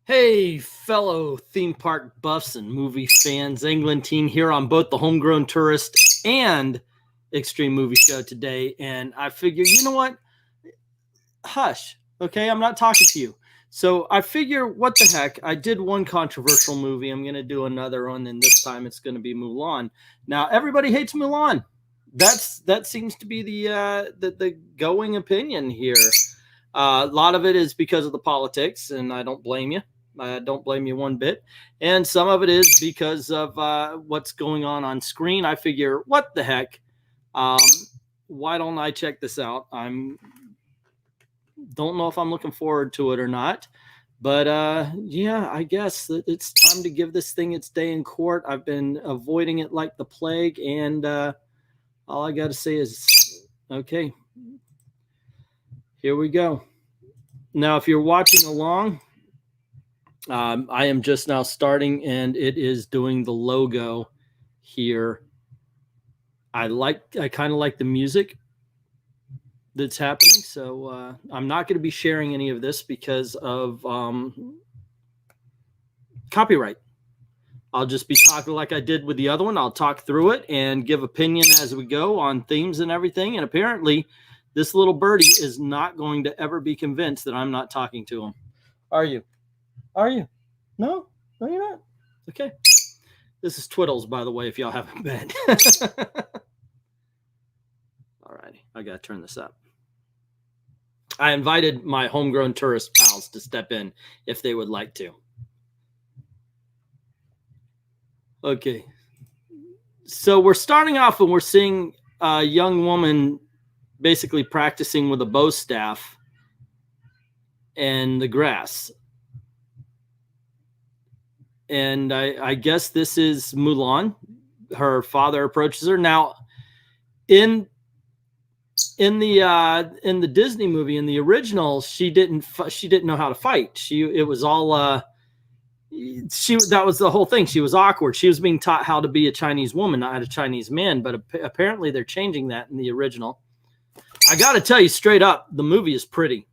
Hey, fellow theme park buffs and movie fans, Eglantine here on both the Homegrown Tourist and Xtreme Movie Show today. And I figure, you know what? Hush, okay? I'm not talking to you. So I figure, what the heck? I did one controversial movie. I'm going to do another one, and this time it's going to be Mulan. Now, everybody hates Mulan. That seems to be the going opinion here. A lot of it is because of the politics, and I don't blame you. I don't blame you one bit. And some of it is because of what's going on screen. I figure, what the heck? Why don't I check this out? Don't know if I'm looking forward to it or not. But yeah, I guess it's time to give this thing its day in court. I've been avoiding it like the plague. And all I got to say is, okay, here we go. Now, if you're watching along, I am just now starting, and it is doing the logo here. I kind of like the music that's happening, so I'm not going to be sharing any of this because of copyright. I'll just be talking like I did with the other one. I'll talk through it and give opinion as we go on themes and everything. And apparently, this little birdie is not going to ever be convinced that I'm not talking to him. Are you? Are you? No? No, you're not. Okay. This is TITO'S, by the way, if y'all haven't been. All righty. I got to turn this up. I invited my homegrown tourist pals to step in if they would like to. Okay. So we're starting off and we're seeing a young woman basically practicing with a bow staff in the grass. And I guess this is Mulan. Her father approaches her. Now, in the Disney movie, in the original, she didn't know how to fight. That was the whole thing. She was awkward. She was being taught how to be a Chinese woman, not a Chinese man. But apparently, they're changing that in the original. I got to tell you straight up, the movie is pretty.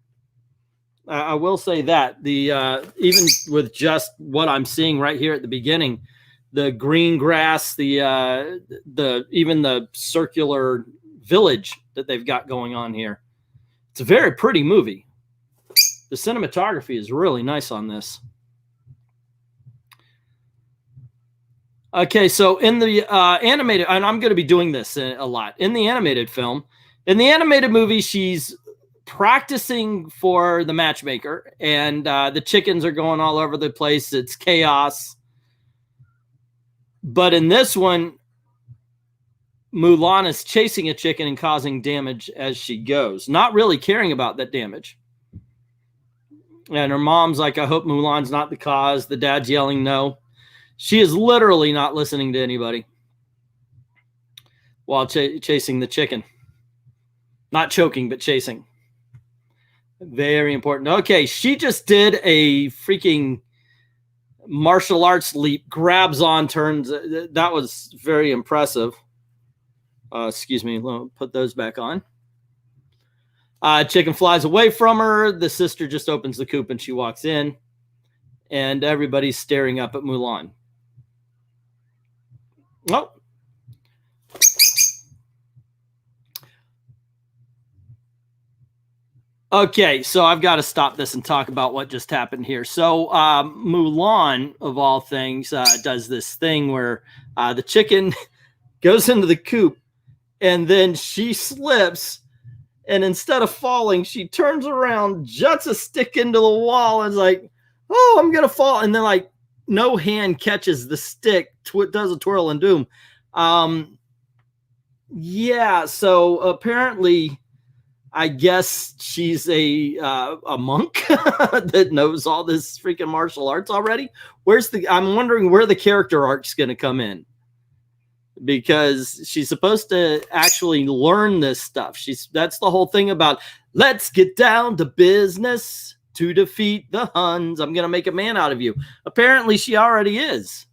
I will say that even with just what I'm seeing right here at the beginning, the green grass, even the circular village that they've got going on here, it's a very pretty movie. The cinematography is really nice on this. Okay, so in the animated, and I'm going to be doing this a lot in the animated film. In the animated movie, she's practicing for the matchmaker, and the chickens are going all over the place. It's chaos. But in this one, Mulan is chasing a chicken and causing damage as she goes, not really caring about that damage. And her mom's like, I hope Mulan's not the cause. The dad's yelling no. She is literally not listening to anybody while chasing the chicken. Not choking, but chasing. Very important. Okay, she just did a freaking martial arts leap, grabs on, turns. That was very impressive. Excuse me, let me put those back on. Chicken flies away from her. The sister just opens the coop and she walks in. And everybody's staring up at Mulan. Oh. Okay, so I've got to stop this and talk about what just happened here. So Mulan, of all things, does this thing where the chicken goes into the coop and then she slips, and instead of falling, she turns around, juts a stick into the wall, and is like, oh, I'm going to fall. And then, like, no hand catches the stick, does a twirl and doom. Yeah, so apparently, I guess she's a monk that knows all this freaking martial arts already. I'm wondering where the character arc's going to come in, because she's supposed to actually learn this stuff. That's the whole thing about let's get down to business to defeat the Huns. I'm going to make a man out of you. Apparently, she already is.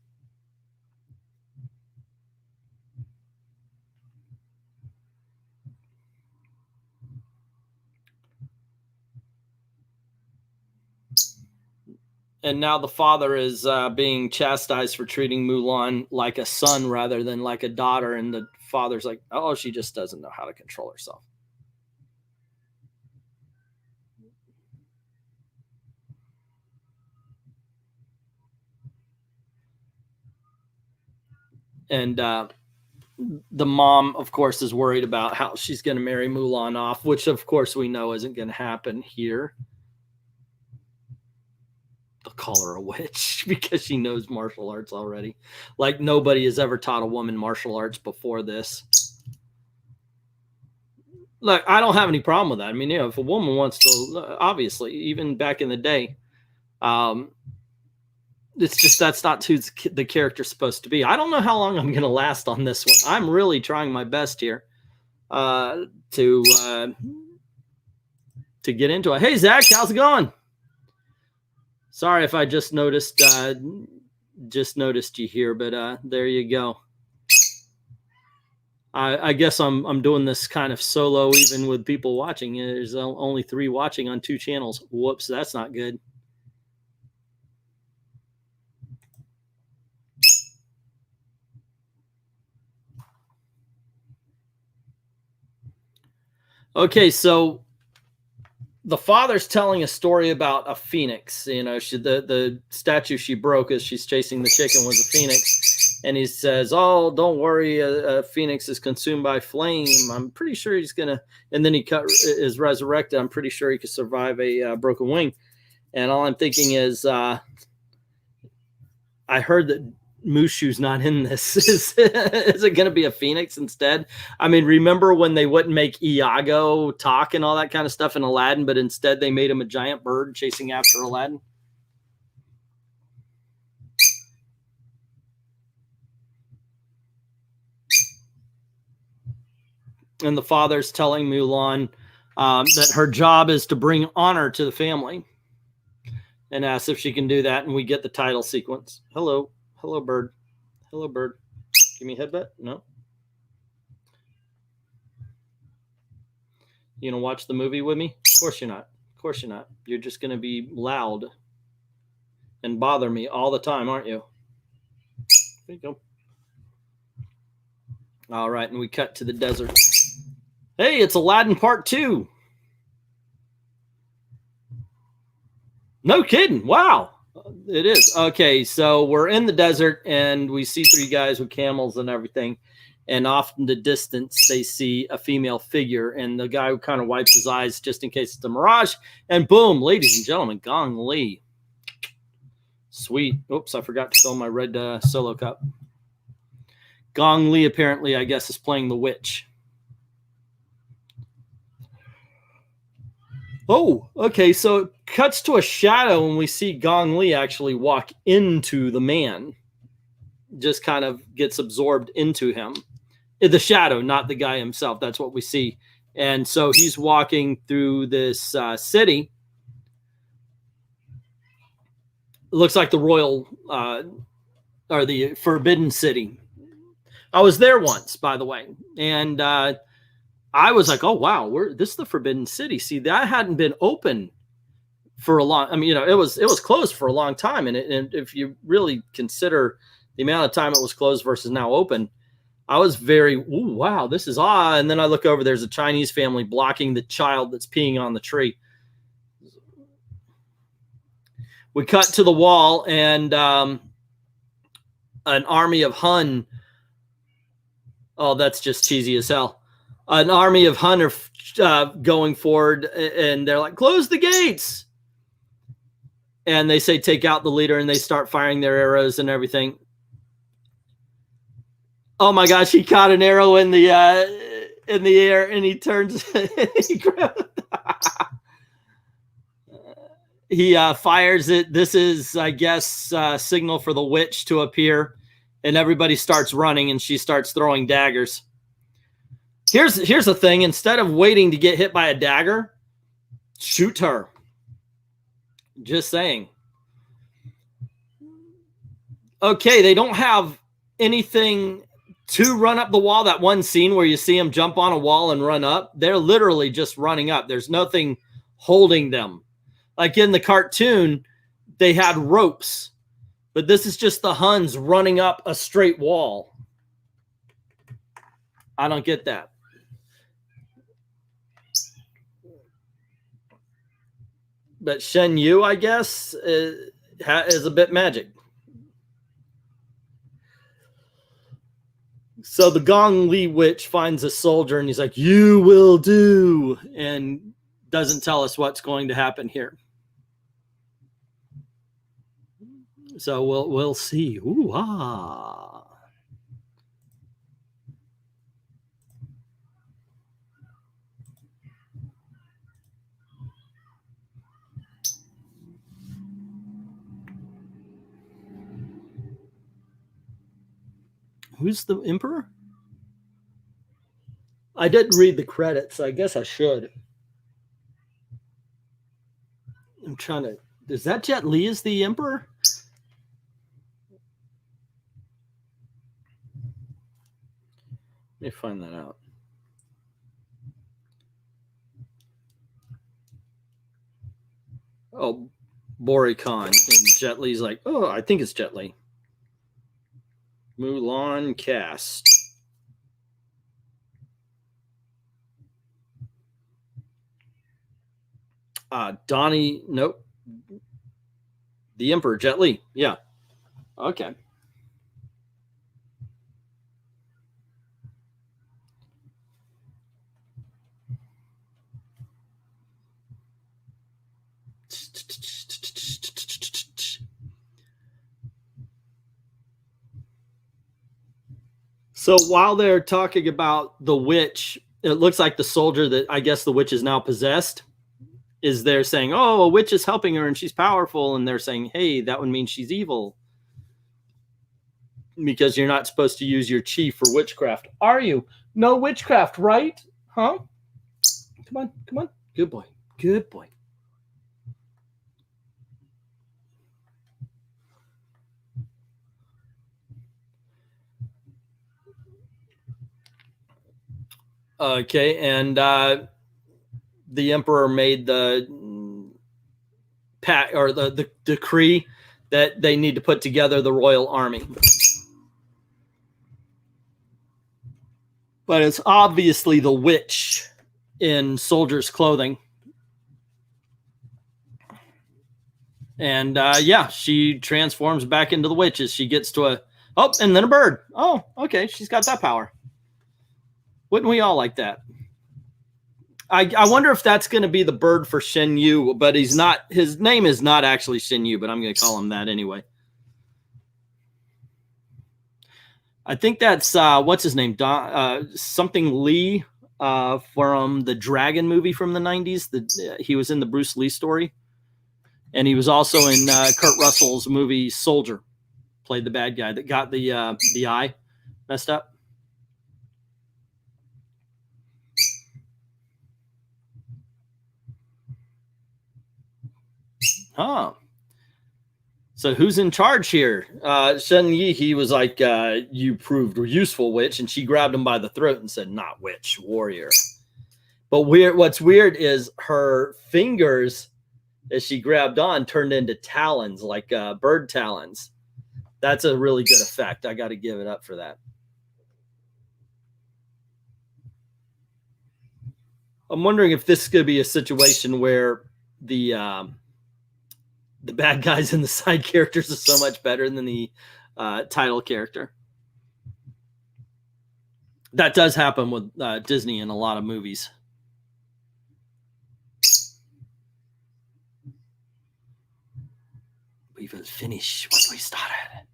And now the father is being chastised for treating Mulan like a son rather than like a daughter. And the father's like, oh, she just doesn't know how to control herself. And the mom, of course, is worried about how she's going to marry Mulan off, which, of course, we know isn't going to happen here. They'll call her a witch because she knows martial arts already. Like nobody has ever taught a woman martial arts before this. Look, I don't have any problem with that. I mean, if a woman wants to, obviously, even back in the day, it's just that's not who the character's supposed to be. I don't know how long I'm going to last on this one. I'm really trying my best here to get into it. Hey, Zach, how's it going? Sorry if I just noticed you here, but there you go. I guess I'm doing this kind of solo, even with people watching. There's only 3 watching on 2 channels. Whoops, that's not good. Okay, so the father's telling a story about a phoenix. You know, the statue she broke as she's chasing the chicken was a phoenix. And he says, oh, don't worry, a phoenix is consumed by flame. I'm pretty sure he's going to, and then he is resurrected. I'm pretty sure he could survive a broken wing. And all I'm thinking is, I heard that Mushu's not in this. Is it going to be a phoenix instead? I mean, remember when they wouldn't make Iago talk and all that kind of stuff in Aladdin, but instead they made him a giant bird chasing after Aladdin? And the father's telling Mulan that her job is to bring honor to the family and asks if she can do that. And we get the title sequence. Hello. Hello, bird. Hello, bird. Give me a headbutt? No. You gonna watch the movie with me? Of course you're not. Of course you're not. You're just gonna be loud and bother me all the time, aren't you? There you go. All right, and we cut to the desert. Hey, it's Aladdin Part 2. No kidding. Wow. It is. Okay, so we're in the desert, and we see 3 guys with camels and everything. And off in the distance, they see a female figure, and the guy kind of wipes his eyes just in case it's a mirage. And boom, ladies and gentlemen, Gong Li. Sweet. Oops, I forgot to fill my red solo cup. Gong Li, apparently, I guess, is playing the witch. Oh, okay, so it cuts to a shadow, and we see Gong Li actually walk into the man. Just kind of gets absorbed into him. The shadow, not the guy himself. That's what we see. And so he's walking through this city. It looks like the royal or the Forbidden City. I was there once, by the way. And I was like, oh, wow, this is the Forbidden City. See, that hadn't been open for a long, I mean, you know, it was closed for a long time. And if you really consider the amount of time it was closed versus now open, I was very, ooh, wow, this is odd. And then I look over, there's a Chinese family blocking the child that's peeing on the tree. We cut to the wall, and an army of Hun. Oh, that's just cheesy as hell. An army of Hun are going forward, and they're like, close the gates. And they say, take out the leader, and they start firing their arrows and everything. Oh my gosh, he caught an arrow in the air, and he turns. He fires it. This is, I guess, signal for the witch to appear, and everybody starts running, and she starts throwing daggers. Here's the thing: instead of waiting to get hit by a dagger, shoot her. Just saying. Okay, they don't have anything to run up the wall. That one scene where you see them jump on a wall and run up, they're literally just running up. There's nothing holding them. Like in the cartoon, they had ropes, but this is just the Huns running up a straight wall. I don't get that. But Shen Yu, I guess, is a bit magic. So the Gong Li witch finds a soldier and he's like, "You will do," and doesn't tell us what's going to happen here. So we'll see. Ooh, ah. Who's the emperor? I didn't read the credits, so I guess I should. I'm trying to. Is that Jet Li as the emperor? Let me find that out. Oh, Bori Khan. And Jet Li's like, oh, I think it's Jet Li. Mulan cast. Donnie, nope. The Emperor, Jet Li. Yeah. Okay. So while they're talking about the witch, it looks like the soldier that I guess the witch is now possessed is there saying, oh, a witch is helping her and she's powerful. And they're saying, hey, that would mean she's evil because you're not supposed to use your chi for witchcraft. Are you? No witchcraft, right? Huh? Come on, come on. Good boy. Good boy. Okay, and the emperor made the the decree that they need to put together the royal army. But it's obviously the witch in soldier's clothing. And yeah, she transforms back into the witch as she gets to a, oh, and then a bird. Oh, okay, she's got that power. Wouldn't we all like that? I wonder if that's going to be the bird for Shen Yu, but he's not. His name is not actually Shen Yu, but I'm going to call him that anyway. I think that's what's his name, something Lee from the Dragon movie from the 90s. He was in the Bruce Lee story, and he was also in Kurt Russell's movie Soldier. Played the bad guy that got the eye messed up. Oh, so who's in charge here? Shen Yi, he was like, you proved useful, witch. And she grabbed him by the throat and said, not witch, warrior. But what's weird is her fingers, as she grabbed on, turned into talons, like bird talons. That's a really good effect. I got to give it up for that. I'm wondering if this is going to be a situation where the bad guys and the side characters are so much better than the title character. That does happen with Disney in a lot of movies. We will finish what we started.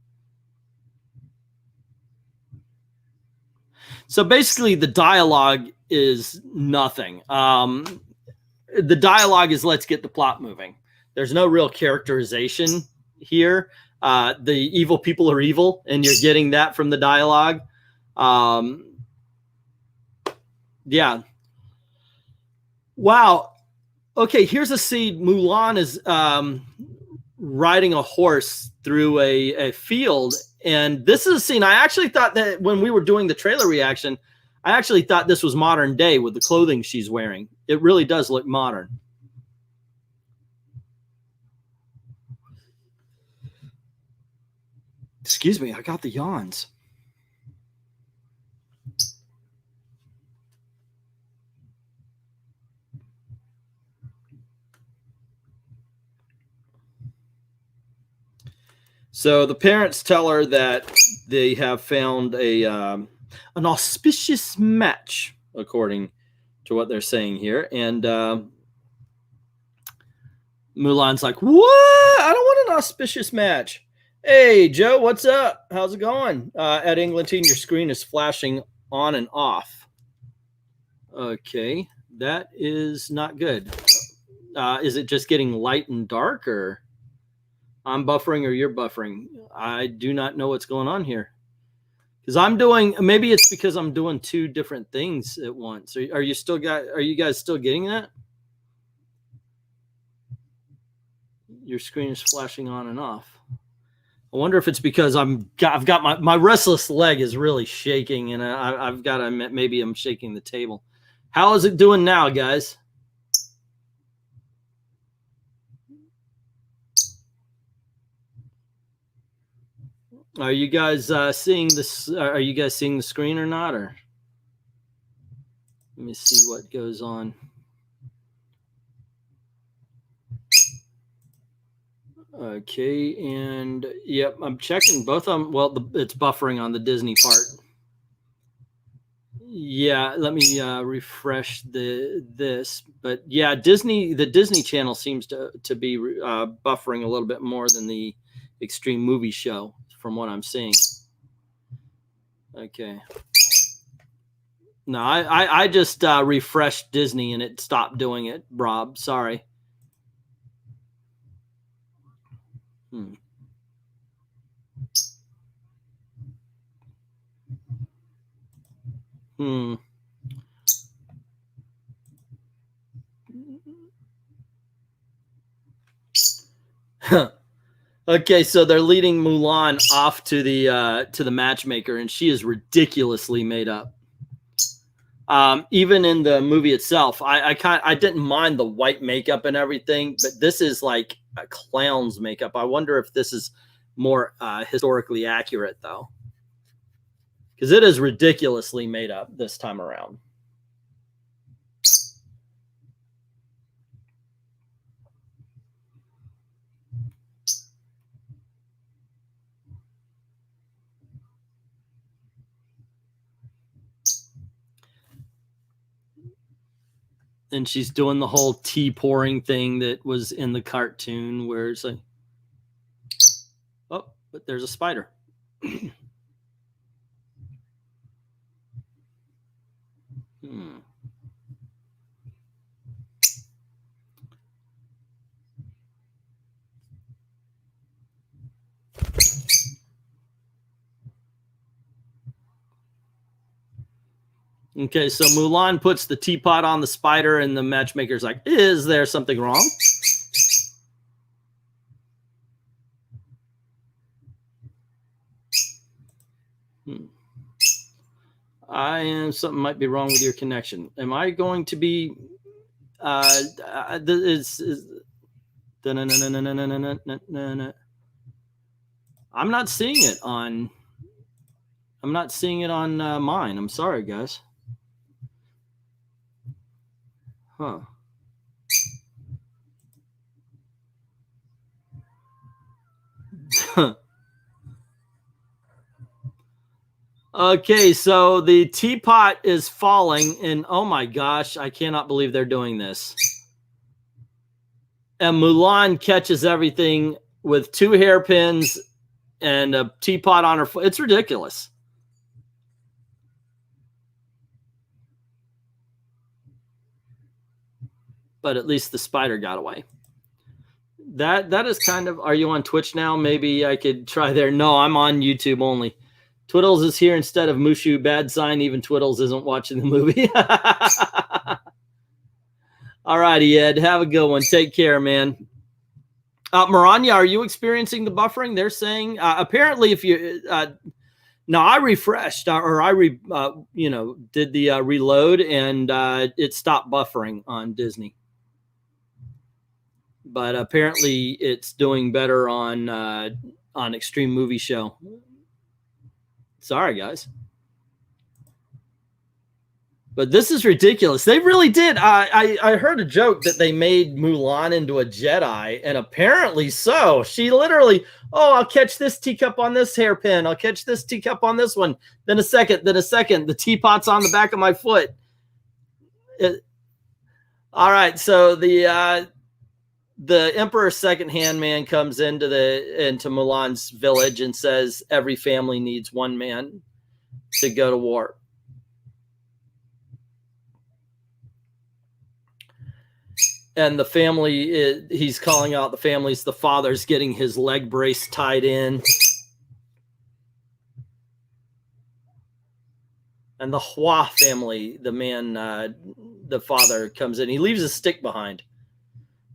So basically the dialogue is nothing. The dialogue is let's get the plot moving. There's no real characterization here. The evil people are evil, and you're getting that from the dialogue. Yeah. Wow. Okay, here's a scene. Mulan is riding a horse through a field, and this is a scene I actually thought that when we were doing the trailer reaction, I actually thought this was modern day with the clothing she's wearing. It really does look modern. Excuse me, I got the yawns. So the parents tell her that they have found an auspicious match, according to what they're saying here. And Mulan's like, what? I don't want an auspicious match. Hey, Joe, what's up? How's it going? At Englentine, your screen is flashing on and off. Okay, that is not good. Is it just getting light and dark, or I'm buffering or you're buffering? I do not know what's going on here. Because I'm doing, maybe it's because I'm doing two different things at once. Are you guys still getting that? Your screen is flashing on and off. I wonder if it's because I've got my restless leg is really shaking, and I've got to admit, maybe I'm shaking the table. How is it doing now, guys? Are you guys seeing this? Are you guys seeing the screen or not? Or let me see what goes on. Okay, and yep, I'm checking both of them. Well, it's buffering on the Disney part. Yeah, let me refresh this. But yeah, the Disney Channel seems to be buffering a little bit more than the Xtreme movie show, from what I'm seeing. Okay. No, I just refreshed Disney and it stopped doing it, Rob. Sorry. Okay, so they're leading Mulan off to the matchmaker, and she is ridiculously made up. Even in the movie itself, I didn't mind the white makeup and everything, but this is like a clown's makeup. I wonder if this is more historically accurate, though, because it is ridiculously made up this time around. And she's doing the whole tea pouring thing that was in the cartoon, where it's like, oh, but there's a spider. Okay, so Mulan puts the teapot on the spider, and the matchmaker's like, is there something wrong? Something might be wrong with your connection. Am I going to be I'm not seeing it on mine. I'm sorry, guys. Huh. Okay, so the teapot is falling, and oh my gosh, I cannot believe they're doing this. And Mulan catches everything with 2 hairpins and a teapot on her foot. It's ridiculous. But at least the spider got away. That is kind of, are you on Twitch now? Maybe I could try there. No, I'm on YouTube only. Twiddles is here instead of Mushu. Bad sign. Even Twiddles isn't watching the movie. All righty, Ed. Have a good one. Take care, man. Maranya, are you experiencing the buffering? They're saying apparently if you no, I refreshed or I did the reload, and it stopped buffering on Disney. but apparently it's doing better on Xtreme Movie Show. Sorry, guys. But this is ridiculous. They really did. I heard a joke that they made Mulan into a Jedi, and apparently so. She literally, oh, I'll catch this teacup on this hairpin. I'll catch this teacup on this one. Then a second. The teapot's on the back of my foot. All right, so the Emperor's second-hand man comes into Mulan's village and says every family needs one man to go to war. And the family, he's calling out the families. The father's getting his leg brace tied in. And the Hua family, the man, the father comes in. He leaves a stick behind,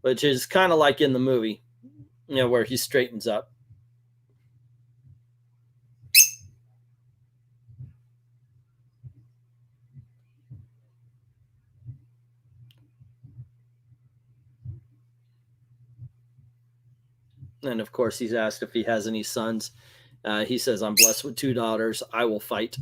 which is kind of like in the movie, you know, where he straightens up. And of course, he's asked if he has any sons. He says, I'm blessed with 2 daughters. I will fight.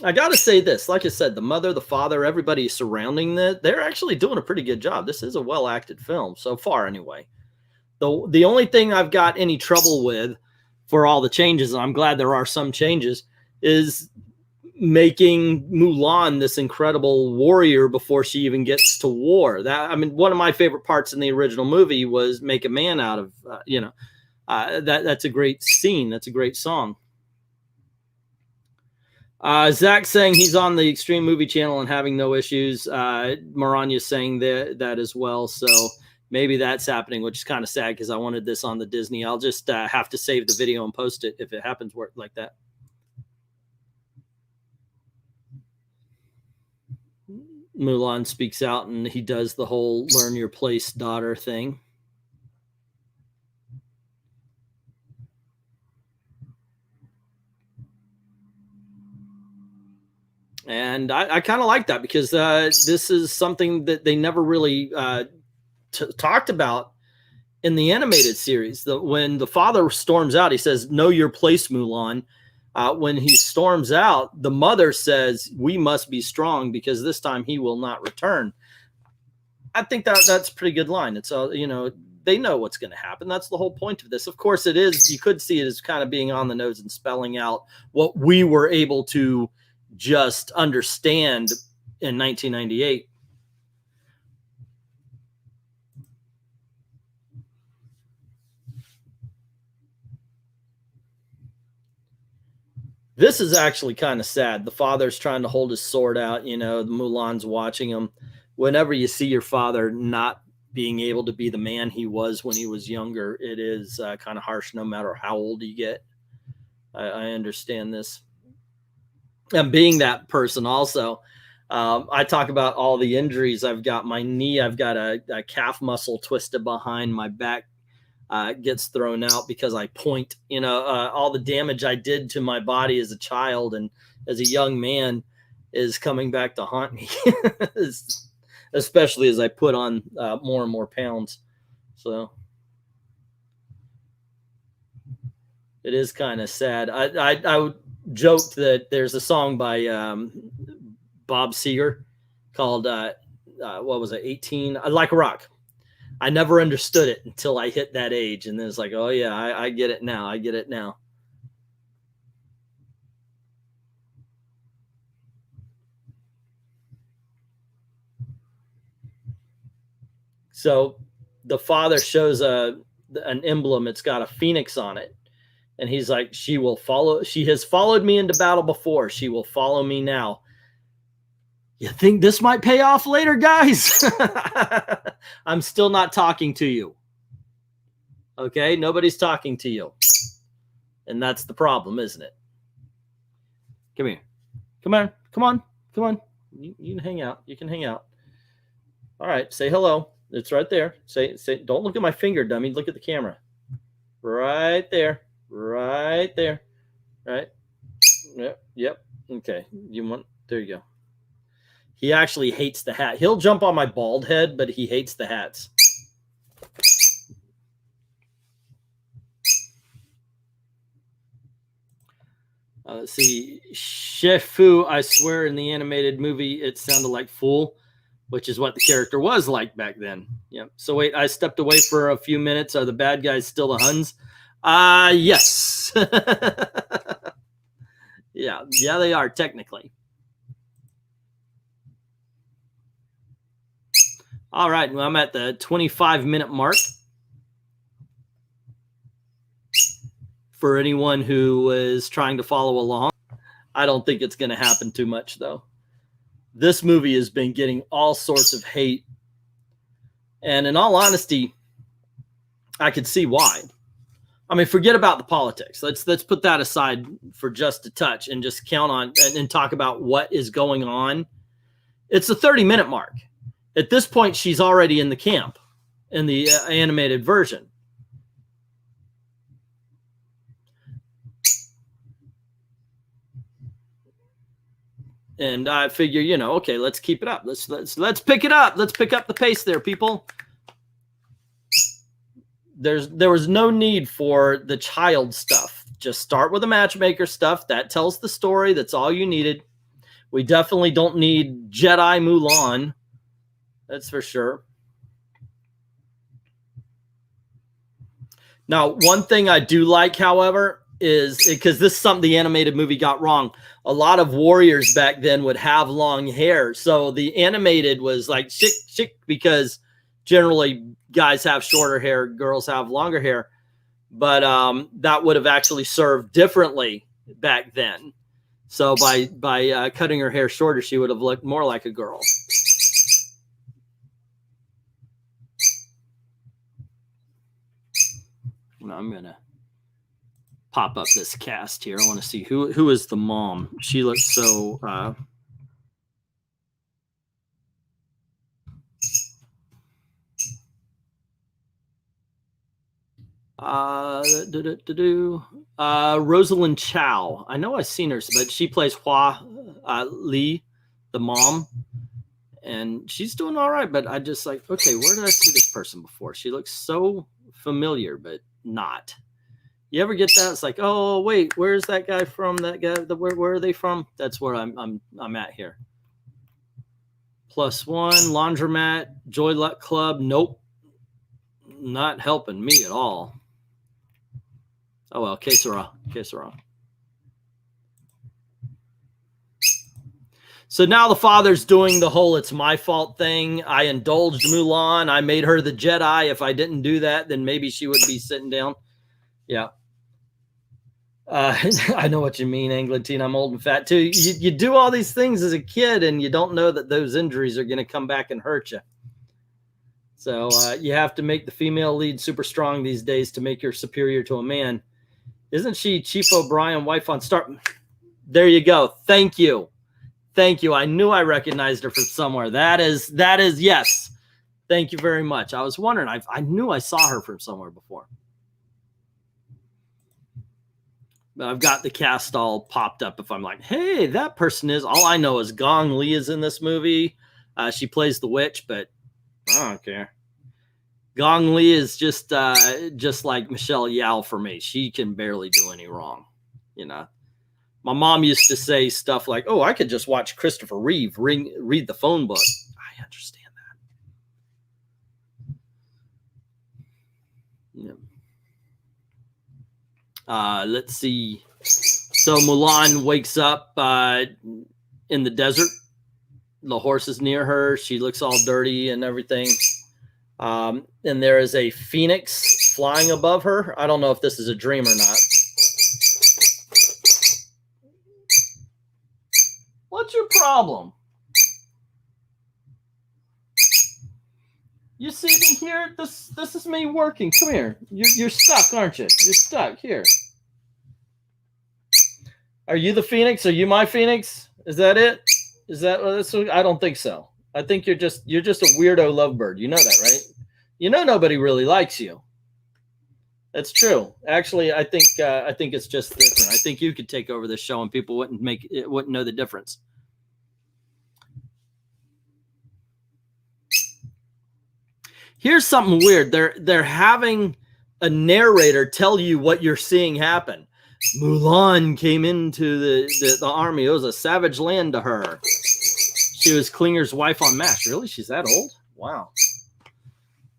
I got to say this, like I said, the mother, the father, everybody surrounding that, they're actually doing a pretty good job. This is a well-acted film so far anyway. The only thing I've got any trouble with for all the changes, and I'm glad there are some changes, is making Mulan this incredible warrior before she even gets to war. That, I mean, one of my favorite parts in the original movie was make a man out of, that's a great scene. That's a great song. Zach saying he's on the Xtreme Movie channel and having no issues. Marania's saying that as well. So maybe that's happening, which is kind of sad because I wanted this on the Disney. I'll just have to save the video and post it if it happens work like that. Mulan speaks out and he does the whole learn your place, daughter thing. And I kind of like that because this is something that they never really talked about in the animated series. When the father storms out, he says, know your place, Mulan. When he storms out, the mother says, we must be strong because this time he will not return. I think that's a pretty good line. It's they know what's going to happen. That's the whole point of this. Of course it is. You could see it as kind of being on the nose and spelling out what we were able to just understand in 1998. This is actually kind of sad. The father's trying to hold his sword out. You know, Mulan's watching him. Whenever you see your father not being able to be the man he was when he was younger, it is kind of harsh no matter how old you get. I understand this. And being that person also, I talk about all the injuries. I've got my knee. I've got a calf muscle twisted behind my back. Gets thrown out because I point, all the damage I did to my body as a child and as a young man is coming back to haunt me, especially as I put on more and more pounds. So it is kind of sad. I joked that there's a song by Bob Seger called, what was it, 18? Like a Rock. I never understood it until I hit that age. And then it's like, oh, yeah, I get it now. I get it now. So the father shows an emblem. It's got a phoenix on it. And he's like, she will follow. She has followed me into battle before. She will follow me now. You think this might pay off later, guys? I'm still not talking to you. Okay? Nobody's talking to you. And that's the problem, isn't it? Come here. Come on. Come on. Come on. You can hang out. You can hang out. All right. Say hello. It's right there. Say, don't look at my finger, dummy. Look at the camera. Right there. Right there. Right. Yep. Yep. Okay. You want, there you go. He actually hates the hat. He'll jump on my bald head, but he hates the hats. Let's see. Shifu, I swear in the animated movie, it sounded like fool, which is what the character was like back then. Yep. So wait, I stepped away for a few minutes. Are the bad guys still the Huns? Yes. Yeah. Yeah, they are technically. All right, well, I'm at the 25-minute mark. For anyone who is trying to follow along, I don't think it's going to happen too much, though. This movie has been getting all sorts of hate. And in all honesty, I could see why. I mean, forget about the politics. Let's put that aside for just a touch and just count on and talk about what is going on. It's the 30-minute mark. At this point, she's already in the camp in the animated version. And I figure, you know, okay, let's keep it up. Let's pick it up. Let's pick up the pace there, people. There was no need for the child stuff. Just start with the matchmaker stuff. That tells the story. That's all you needed. We definitely don't need Jedi Mulan. That's for sure. Now, one thing I do like, however, is because this is something the animated movie got wrong. A lot of warriors back then would have long hair. So the animated was like chick because generally guys have shorter hair, girls have longer hair. But that would have actually served differently back then. So by cutting her hair shorter, she would have looked more like a girl. I'm gonna pop up this cast here. I want to see who is the mom. She looks so Rosalind Chow. I know I've seen her, but she plays Hua Li, the mom, and she's doing all right. But I just like, okay, where did I see this person before? She looks so familiar, but not. You ever get that? It's like, oh wait, where's that guy from? That guy, where are they from? That's where I'm at here. +1 laundromat, Joy Luck Club. Nope, not helping me at all. Oh well, que sera. So now the father's doing the whole "it's my fault" thing. I indulged Mulan. I made her the Jedi. If I didn't do that, then maybe she would be sitting down. Yeah. I know what you mean, Anglantine. I'm old and fat too. You do all these things as a kid, and you don't know that those injuries are going to come back and hurt you. So you have to make the female lead super strong these days to make her superior to a man. Isn't she Chief O'Brien, wife on Star? There you go. Thank you. Thank you. I knew I recognized her from somewhere. That is yes. Thank you very much. I was wondering. I knew I saw her from somewhere before. But I've got the cast all popped up. If I'm like, hey, that person is. All I know is Gong Li is in this movie. She plays the witch, but I don't care. Gong Li is just like Michelle Yao for me. She can barely do any wrong, you know. My mom used to say stuff like, oh, I could just watch Christopher Reeve read the phone book. I understand that. Yeah. Let's see. So Mulan wakes up in the desert. The horse is near her. She looks all dirty and everything. And there is a phoenix flying above her. I don't know if this is a dream or not. What's your problem? You see me here? This is me working. Come here. You're stuck, aren't you? You're stuck here. Are you the phoenix? Are you my phoenix? Is that it? Is that? I don't think so. I think you're just a weirdo lovebird. You know that, right? You know nobody really likes you. That's true. Actually, I think it's just different. I think you could take over this show and people wouldn't know the difference. Here's something weird. They're having a narrator tell you what you're seeing happen. Mulan came into the army. It was a savage land to her. She was Klinger's wife on MASH. Really? She's that old? Wow.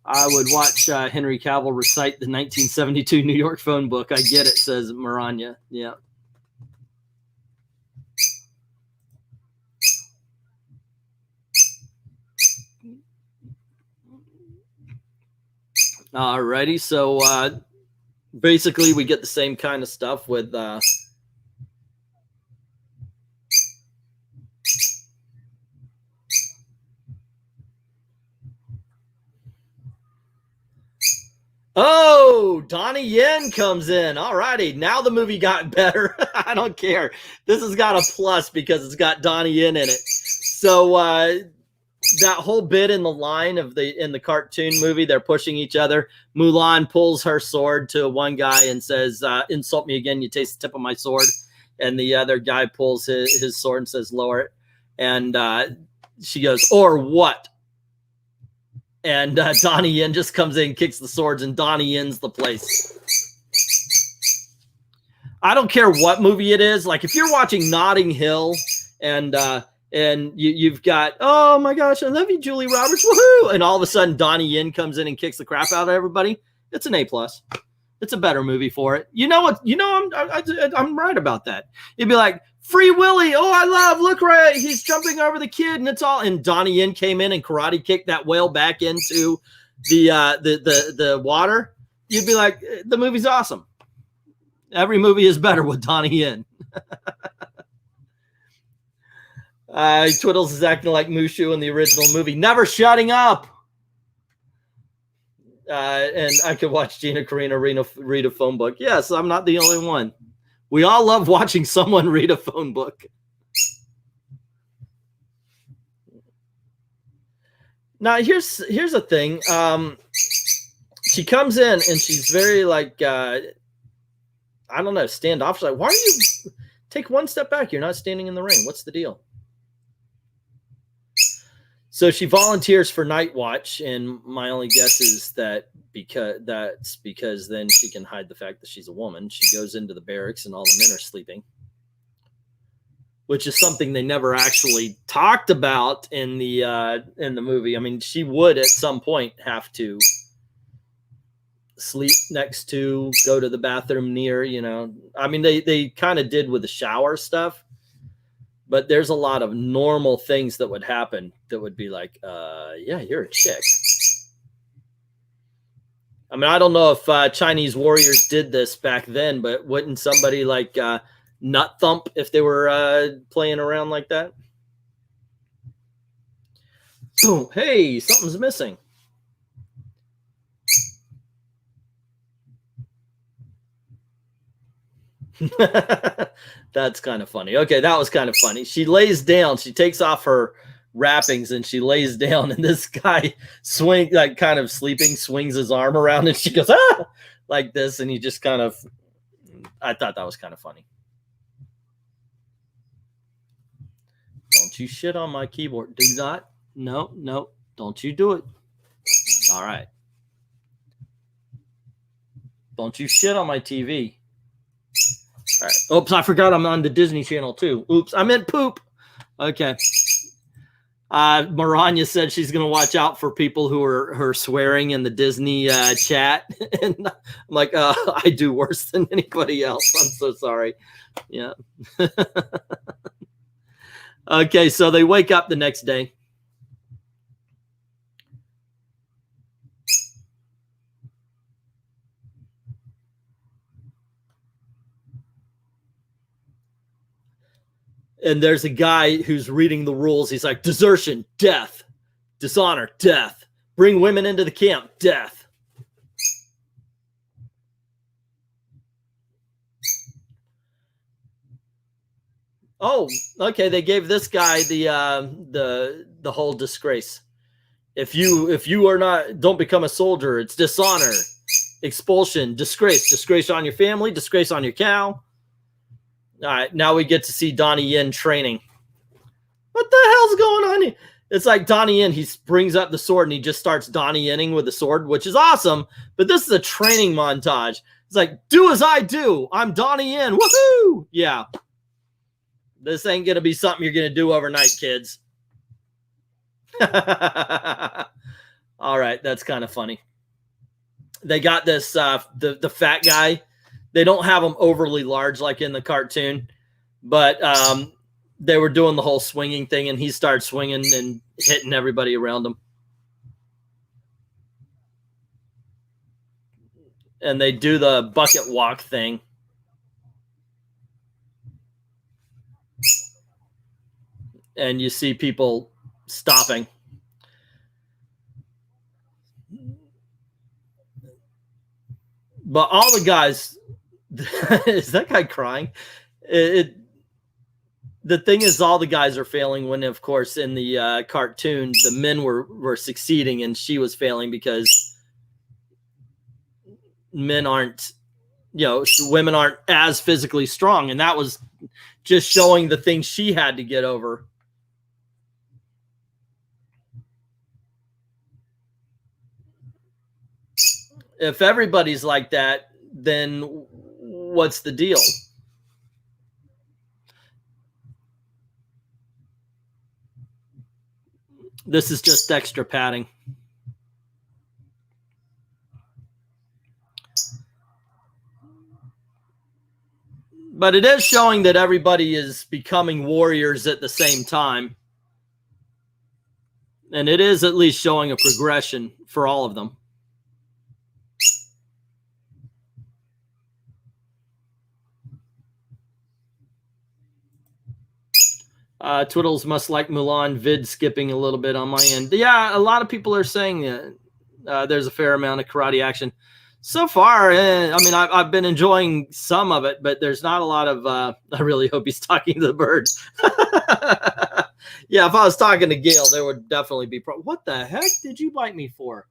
I would watch Henry Cavill recite the 1972 New York phone book. I get it, says Maranya. Yeah. Alrighty, so basically we get the same kind of stuff with oh, Donnie Yen comes in. Alrighty, now the movie got better. I don't care. This has got a plus because it's got Donnie Yen in it. So that whole bit in the line of in the cartoon movie, they're pushing each other. Mulan pulls her sword to one guy and says, insult me again, you taste the tip of my sword. And the other guy pulls his sword and says, lower it. And she goes, or what? And Donnie Yen just comes in, kicks the swords, and Donnie Yen's the place. I don't care what movie it is. Like if you're watching Notting Hill and you've got, oh my gosh, I love you, Julie Roberts, woohoo! And all of a sudden Donnie Yen comes in and kicks the crap out of everybody. It's an A+. It's a better movie for it. You know what? You know I'm right about that. You'd be like, Free Willy, oh I love, look right, he's jumping over the kid, and it's all. And Donnie Yen came in and karate kicked that whale back into the water. You'd be like, the movie's awesome. Every movie is better with Donnie Yen. Twiddles is acting like Mushu in the original movie, never shutting up. And I could watch Gina Carano read a phone book. Yes, I'm not the only one. We all love watching someone read a phone book. Now, here's the thing. She comes in and she's very like, I don't know, standoffish. Like, why are you take one step back? You're not standing in the ring. What's the deal? So she volunteers for night watch, and my only guess is that because then she can hide the fact that she's a woman. She goes into the barracks and all the men are sleeping, which is something they never actually talked about in the movie. I mean, she would at some point have to sleep next to, go to the bathroom near, you know. I mean, they kind of did with the shower stuff. But there's a lot of normal things that would happen that would be like, yeah, you're a chick. I mean, I don't know if Chinese warriors did this back then, but wouldn't somebody like nut thump if they were playing around like that? Oh, hey, something's missing. That's kind of funny. Okay, that was kind of funny. She lays down. She takes off her wrappings and she lays down, and this guy kind of sleeping, swings his arm around, and she goes, ah, like this, and he just kind of, I thought that was kind of funny. Don't you shit on my keyboard. Do not. No, don't you do it. All right. Don't you shit on my TV. All right. Oops, I forgot I'm on the Disney Channel too. Oops, I meant poop. Okay. Maranya said she's going to watch out for people who are her swearing in the Disney chat. And I'm like, I do worse than anybody else. I'm so sorry. Yeah. Okay, so they wake up the next day. And there's a guy who's reading the rules. He's like, desertion, death. Dishonor, death. Bring women into the camp, death. Oh, okay. They gave this guy the whole disgrace. If you are not, don't become a soldier. It's dishonor. expulsion, disgrace on your family, disgrace on your cow. All right, now we get to see Donnie Yen training. What the hell's going on here? It's like Donnie Yen, he brings up the sword and he just starts Donnie Yenning with the sword, which is awesome. But this is a training montage. It's like, do as I do. I'm Donnie Yen. Woohoo! Yeah. This ain't going to be something you're going to do overnight, kids. All right, that's kind of funny. They got this, the fat guy. They don't have him overly large like in the cartoon, but they were doing the whole swinging thing, and he started swinging and hitting everybody around him. And they do the bucket walk thing. And you see people stopping. But all the guys, is that guy crying? The thing is, all the guys are failing when, of course, in the cartoon, the men were succeeding and she was failing because men aren't, women aren't as physically strong. And that was just showing the things she had to get over. If everybody's like that, then what's the deal? This is just extra padding. But it is showing that everybody is becoming warriors at the same time. And it is at least showing a progression for all of them. Twiddles must like Mulan vid skipping a little bit on my end. Yeah, a lot of people are saying that there's a fair amount of karate action. So far, I mean, I've been enjoying some of it, but there's not a lot of, I really hope he's talking to the bird. Yeah, if I was talking to Gail, there would definitely be, what the heck did you bite me for?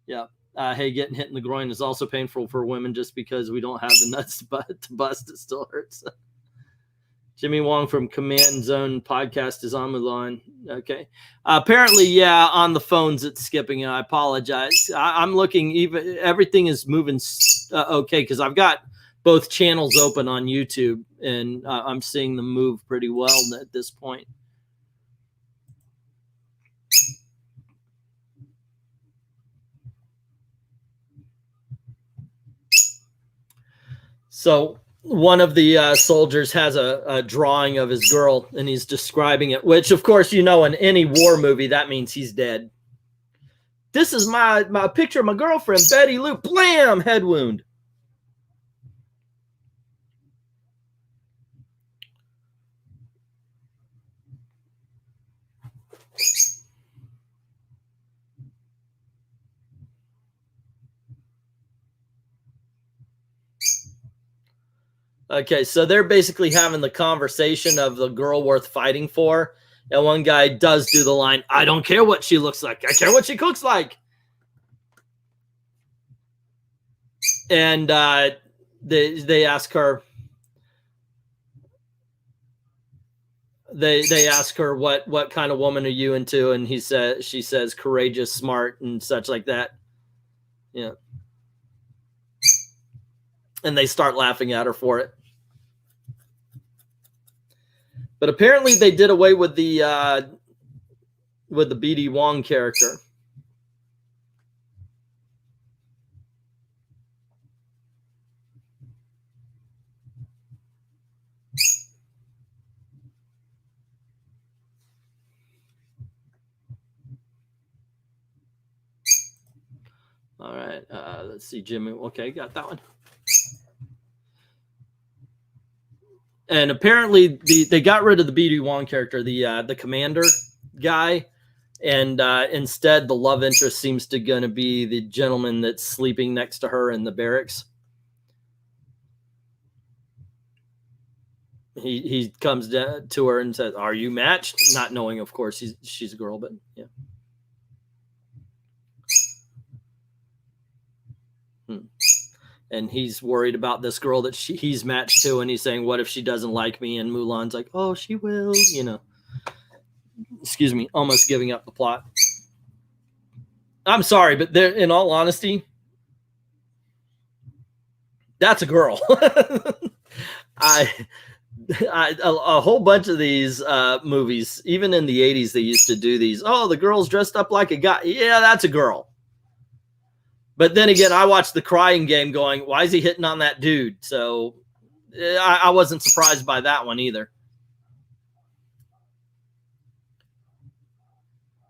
Yeah. Hey, getting hit in the groin is also painful for women just because we don't have the nuts to bust. It still hurts. Jimmy Wong from Command Zone podcast is on Mulan. Okay. Apparently, yeah, on the phones it's skipping. I apologize. I'm looking, everything is moving okay, because I've got both channels open on YouTube, and I'm seeing them move pretty well at this point. So one of the soldiers has a drawing of his girl, and he's describing it, which, of course, in any war movie, that means he's dead. This is my picture of my girlfriend, Betty Lou. Blam! Head wound. Okay, so they're basically having the conversation of the girl worth fighting for. And one guy does do the line, I don't care what she looks like. I care what she cooks like. And they ask her, they ask her, what kind of woman are you into? And she says courageous, smart, and such like that. Yeah. And they start laughing at her for it. But apparently they did away with the BD Wong character. All right, let's see, Jimmy. Okay, got that one. And apparently they got rid of the BD Wong character, the commander guy, and instead the love interest seems to gonna be the gentleman that's sleeping next to her in the barracks. He comes down to her and says, "Are you matched?" Not knowing, of course, she's a girl, but yeah. And he's worried about this girl that he's matched to, and he's saying, what if she doesn't like me? And Mulan's like, oh, she will, you know. Excuse me, almost giving up the plot. I'm sorry, but there, in all honesty, that's a girl. A whole bunch of these movies, even in the 80s, they used to do these. Oh, the girl's dressed up like a guy. Yeah, that's a girl. But then again, I watched The Crying Game going, why is he hitting on that dude? So I wasn't surprised by that one either.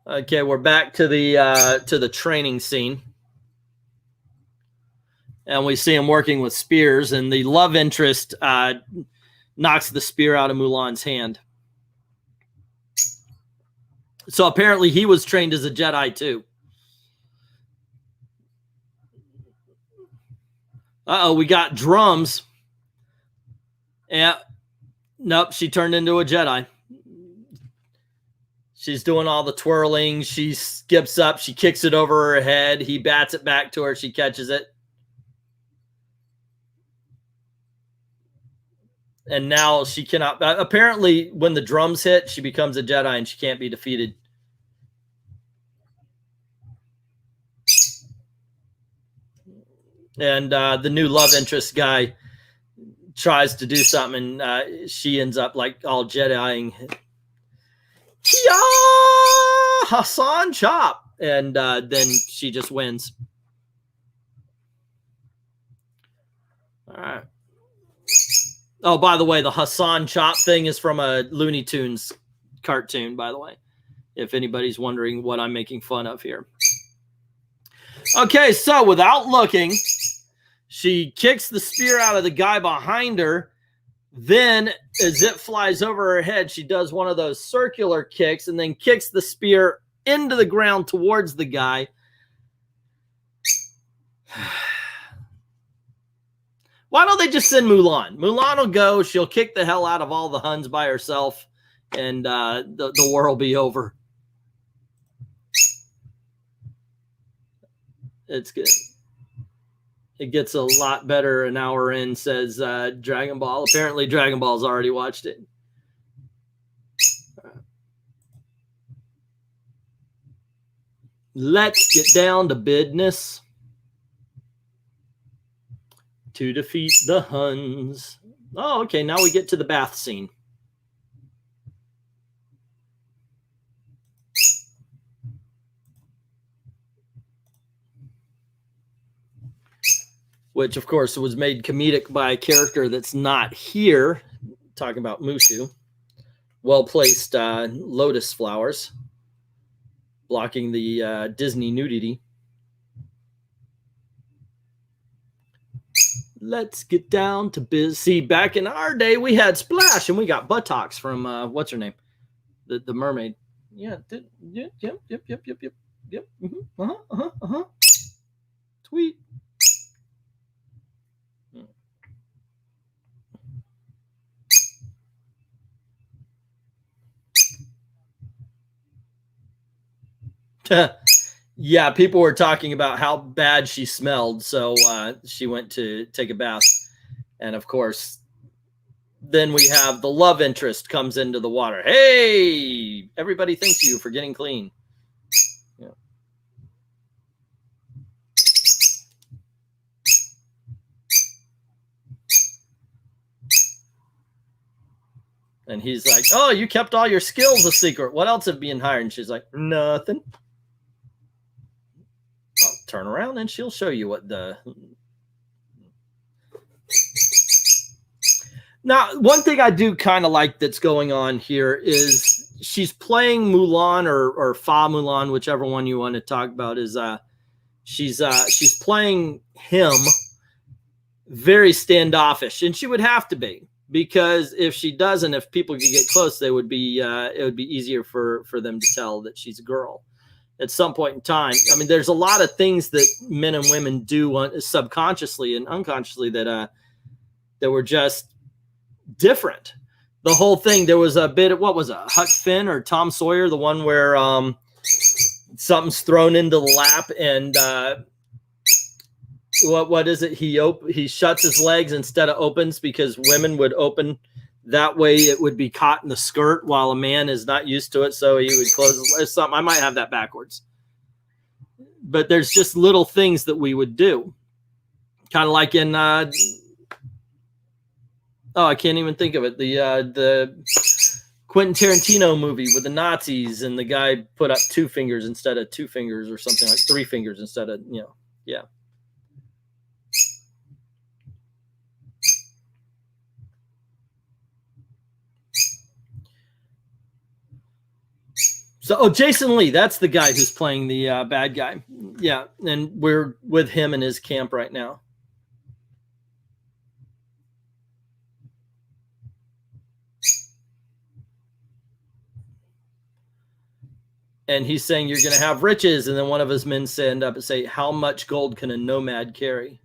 Okay, we're back to the training scene. And we see him working with spears, and the love interest knocks the spear out of Mulan's hand. So apparently he was trained as a Jedi too. Uh-oh, we got drums. Yeah. Nope, she turned into a Jedi. She's doing all the twirling. She skips up. She kicks it over her head. He bats it back to her. She catches it. And now she cannot. Apparently, when the drums hit, she becomes a Jedi and she can't be defeated. And the new love interest guy tries to do something, and she ends up like all Jediing. Yeah, Hassan Chop, and then she just wins. All right. Oh, by the way, the Hassan Chop thing is from a Looney Tunes cartoon, by the way, if anybody's wondering what I'm making fun of here. Okay, so without looking, she kicks the spear out of the guy behind her. Then, as it flies over her head, she does one of those circular kicks and then kicks the spear into the ground towards the guy. Why don't they just send Mulan? Mulan will go. She'll kick the hell out of all the Huns by herself, and the war will be over. It's good. It gets a lot better an hour in, says Dragon Ball. Apparently, Dragon Ball's already watched it. Let's get down to business. To defeat the Huns. Oh, okay. Now we get to the bath scene. Which, of course, was made comedic by a character that's not here. Talking about Mushu. Well-placed lotus flowers. Blocking the Disney nudity. Let's get down to biz. See, back in our day, we had Splash, and we got buttocks from, what's her name? The mermaid. Yeah. Yep. Tweet. Yeah, people were talking about how bad she smelled, so she went to take a bath. And of course, then we have the love interest comes into the water. Hey, everybody thank you for getting clean. Yeah. And he's like, oh, you kept all your skills a secret. What else have been hired? And she's like, nothing. I'll turn around and she'll show you what the... Now, one thing I do kind of like that's going on here is she's playing Mulan or Fa Mulan, whichever one you want to talk about, is she's playing him very standoffish, and she would have to be, because if she doesn't, if people could get close, they would be it would be easier for them to tell that she's a girl at some point in time. I mean, there's a lot of things that men and women do subconsciously and unconsciously that were just different. The whole thing, there was a bit of, what was it, Huck Finn or Tom Sawyer, the one where something's thrown into the lap and what is it? He shuts his legs instead of opens because women would open. That way it would be caught in the skirt while a man is not used to it. So he would close his legs. Something. I might have that backwards. But there's just little things that we would do. Kind of like in, I can't even think of it. The Quentin Tarantino movie with the Nazis and the guy put up 2 fingers instead of 2 fingers or something, like 3 fingers instead of, yeah. So, Jason Lee, that's the guy who's playing the bad guy. Yeah, and we're with him in his camp right now. And he's saying you're going to have riches. And then one of his men stand up and say, how much gold can a nomad carry?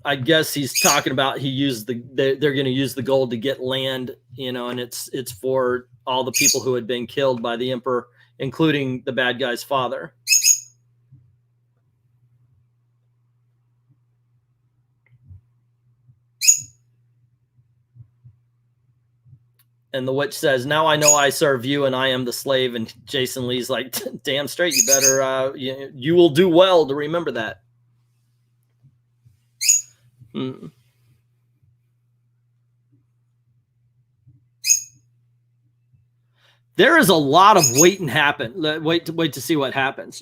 I guess he's talking about they're going to use the gold to get land, and it's for all the people who had been killed by the emperor, including the bad guy's father. And the witch says, now I know I serve you and I am the slave. And Jason Lee's like, damn straight, you better, you will do well to remember that. There is a lot of wait to see what happens.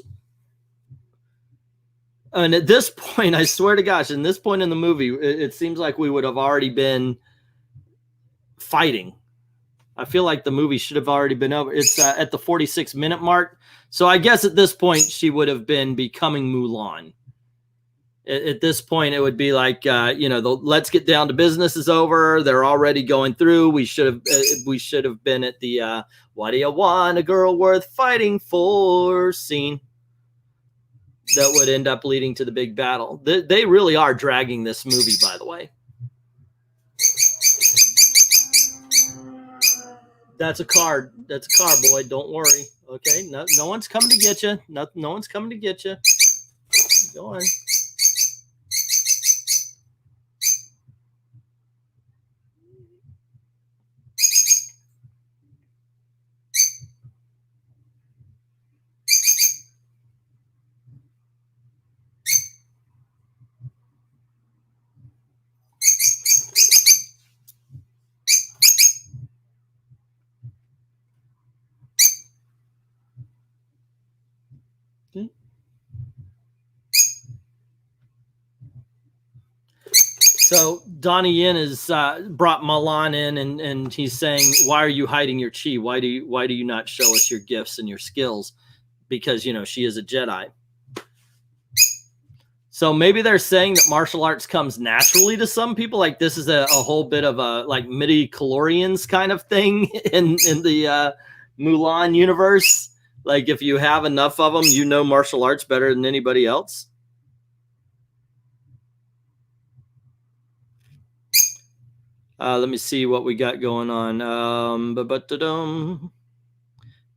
And at this point, I swear to gosh, in this point in the movie, it seems like we would have already been fighting. I feel like the movie should have already been over. It's at the 46-minute mark. So I guess at this point, she would have been becoming Mulan. At this point, it would be like, the let's get down to business is over. They're already going through. We should have been at the what do you want, a girl worth fighting for scene. That would end up leading to the big battle. They really are dragging this movie, by the way. That's a car. That's a car, boy. Don't worry. Okay. No one's coming to get you. No one's coming to get you. Go on. So Donnie Yen has brought Mulan in, and he's saying, "Why are you hiding your chi? Why do you not show us your gifts and your skills? Because she is a Jedi." So maybe they're saying that martial arts comes naturally to some people. Like this is a whole bit of a like midi-chlorians kind of thing in the Mulan universe. Like if you have enough of them, martial arts better than anybody else. Let me see what we got going on.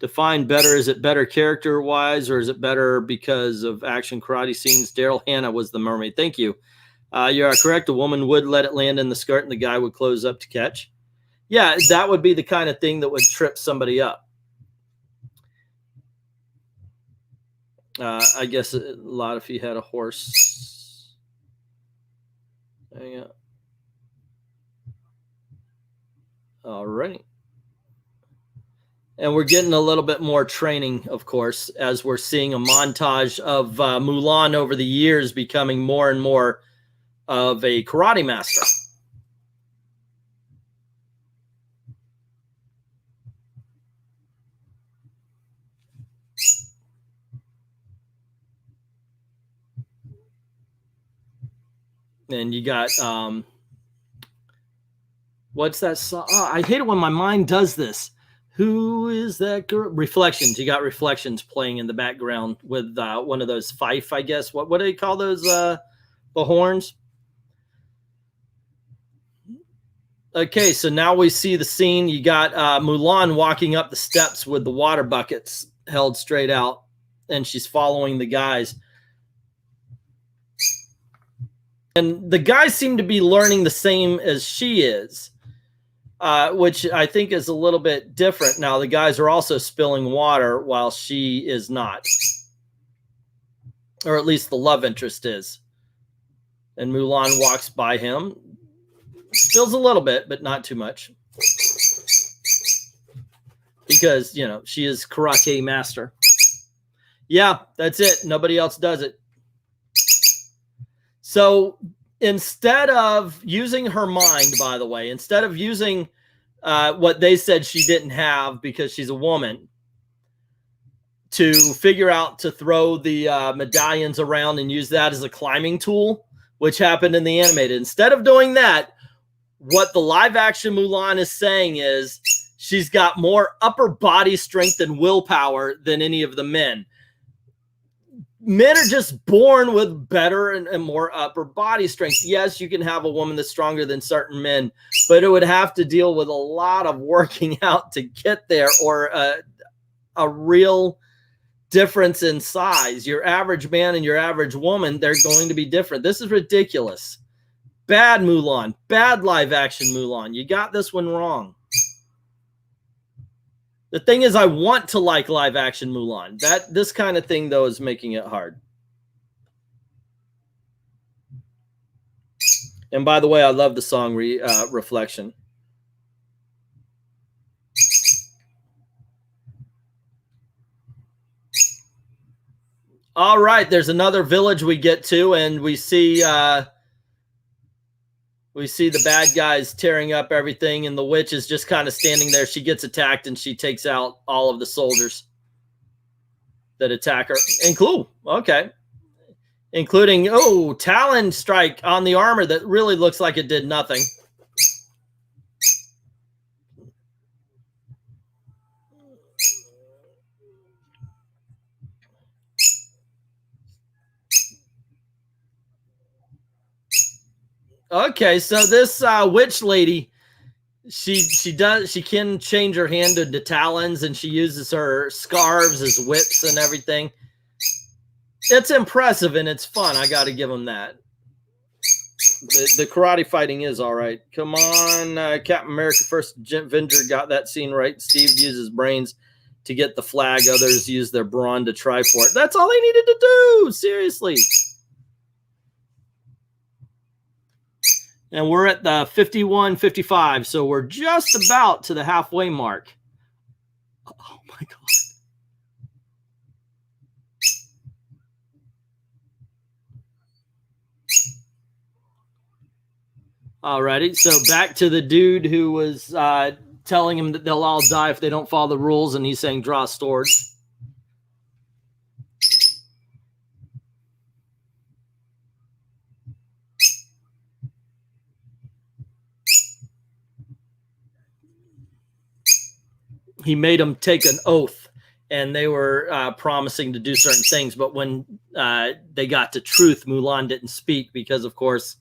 Define better. Is it better character-wise, or is it better because of action karate scenes? Daryl Hannah was the mermaid. Thank you. You are correct. A woman would let it land in the skirt, and the guy would close up to catch. Yeah, that would be the kind of thing that would trip somebody up. I guess a lot if you had a horse. Yeah. All right. And we're getting a little bit more training, of course, as we're seeing a montage of Mulan over the years becoming more and more of a karate master. And you got, what's that song? Oh, I hate it when my mind does this. Who is that girl? Reflections. You got Reflections playing in the background with one of those fife, I guess. What do they call those? The horns. Okay, so now we see the scene. You got Mulan walking up the steps with the water buckets held straight out, and she's following the guys. And the guys seem to be learning the same as she is, which I think is a little bit different. Now, the guys are also spilling water while she is not. Or at least the love interest is. And Mulan walks by him. Spills a little bit, but not too much. Because, you know, she is karate master. Yeah, that's it. Nobody else does it. So instead of using her mind, by the way, instead of using what they said she didn't have because she's a woman, to figure out to throw the medallions around and use that as a climbing tool, which happened in the animated. Instead of doing that, what the live action Mulan is saying is she's got more upper body strength and willpower than any of the men. Men are just born with better and more upper body strength. Yes, you can have a woman that's stronger than certain men, but it would have to deal with a lot of working out to get there, or a real difference in size. Your average man and your average woman, they're going to be different. This is ridiculous. Bad Mulan. Bad live action Mulan. You got this one wrong. The thing is, I want to like live action Mulan. This kind of thing, though, is making it hard. And by the way, I love the song Reflection. All right, there's another village we get to, and we see the bad guys tearing up everything, and the witch is just kind of standing there. She gets attacked, and she takes out all of the soldiers that attack her. Including, oh, Talon strike on the armor that really looks like it did nothing. Okay, so this witch lady, she can change her hand into talons, and she uses her scarves as whips and everything. It's impressive and it's fun. I got to give them that. The karate fighting is all right. Come on, Captain America, First Avenger got that scene right. Steve uses brains to get the flag. Others use their brawn to try for it. That's all they needed to do. Seriously. And we're at the 51-55, so we're just about to the halfway mark. Oh, my God. Alrighty, so back to the dude who was telling him that they'll all die if they don't follow the rules, and he's saying draw swords. He made them take an oath, and they were promising to do certain things. But when they got to truth, Mulan didn't speak because, of course,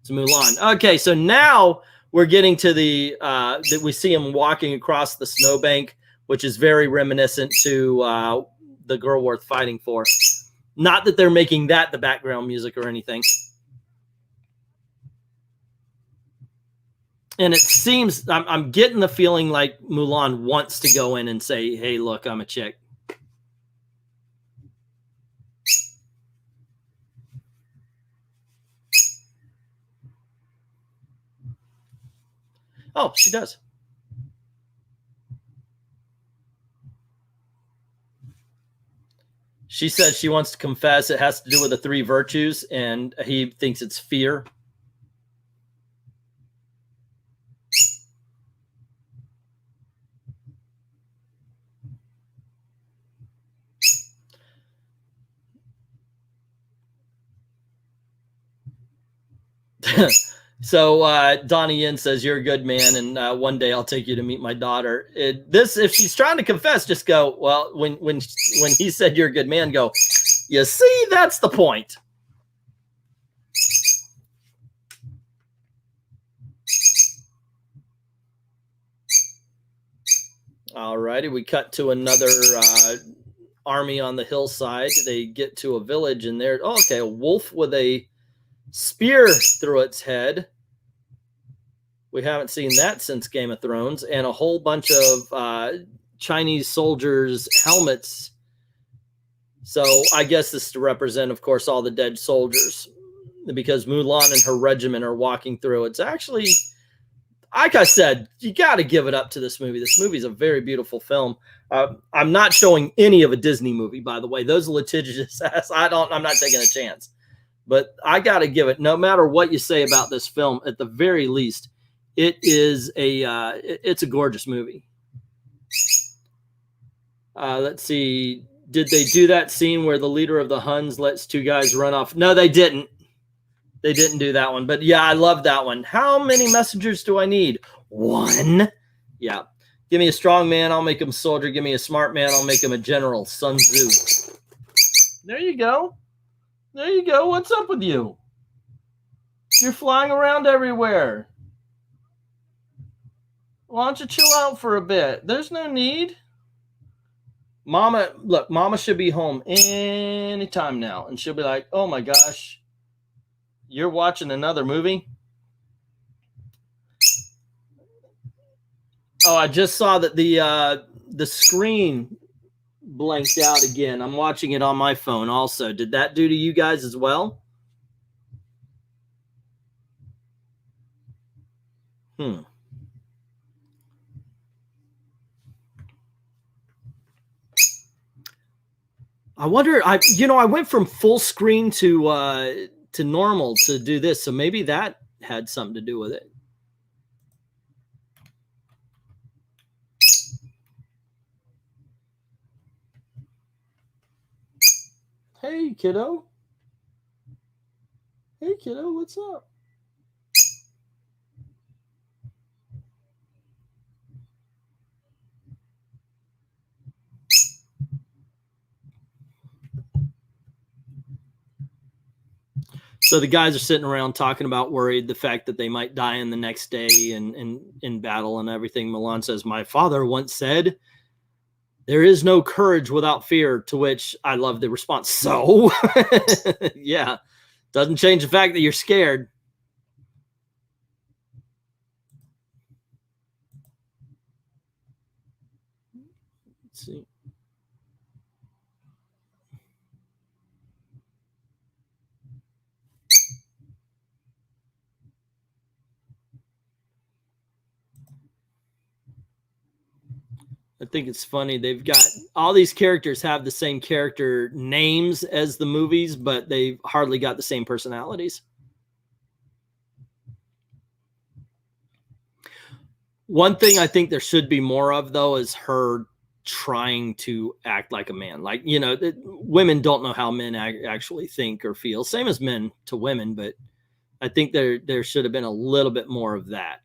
it's Mulan. Okay, so now we're getting to the that we see him walking across the snowbank, which is very reminiscent to the girl worth fighting for. Not that they're making that the background music or anything. And it seems, I'm getting the feeling like Mulan wants to go in and say, hey, look, I'm a chick. Oh, she does. She says she wants to confess. It has to do with the 3 virtues, and he thinks it's fear. So Donnie Yen says, you're a good man, and one day I'll take you to meet my daughter. If she's trying to confess, just go, well, when he said you're a good man, go, you see, that's the point. All righty, we cut to another army on the hillside. They get to a village, and there, oh, okay, a wolf with a spear through its head. We haven't seen that since Game of Thrones, and a whole bunch of Chinese soldiers' helmets. So I guess this is to represent, of course, all the dead soldiers, because Mulan and her regiment are walking through. It's actually, like I said, you got to give it up to this movie. This movie is a very beautiful film. I'm not showing any of a Disney movie, by the way. Those litigious ass, I'm not taking a chance. But I got to give it, no matter what you say about this film, at the very least, it is it's a gorgeous movie. Let's see. Did they do that scene where the leader of the Huns lets two guys run off? No, they didn't. They didn't do that one. But yeah, I love that one. How many messengers do I need? One. Yeah. Give me a strong man, I'll make him a soldier. Give me a smart man, I'll make him a general. Sun Tzu. There you go. There you go. What's up with you? You're flying around everywhere. Why don't you chill out for a bit? There's no need. Mama, look, Mama should be home anytime now. And she'll be like, oh my gosh, you're watching another movie? Oh, I just saw that the screen blanked out again. I'm watching it on my phone also. Did that do to you guys as well? I wonder, I went from full screen to normal to do this, so maybe that had something to do with it. Hey, kiddo. Hey, kiddo, what's up? So the guys are sitting around talking about worried the fact that they might die in the next day in battle and everything. Mulan says, my father once said, there is no courage without fear, to which I love the response. So, yeah, doesn't change the fact that you're scared. Let's see. I think it's funny. They've got all these characters have the same character names as the movies, but they've hardly got the same personalities. One thing I think there should be more of, though, is her trying to act like a man. Like, women don't know how men actually think or feel. Same as men to women, but I think there should have been a little bit more of that.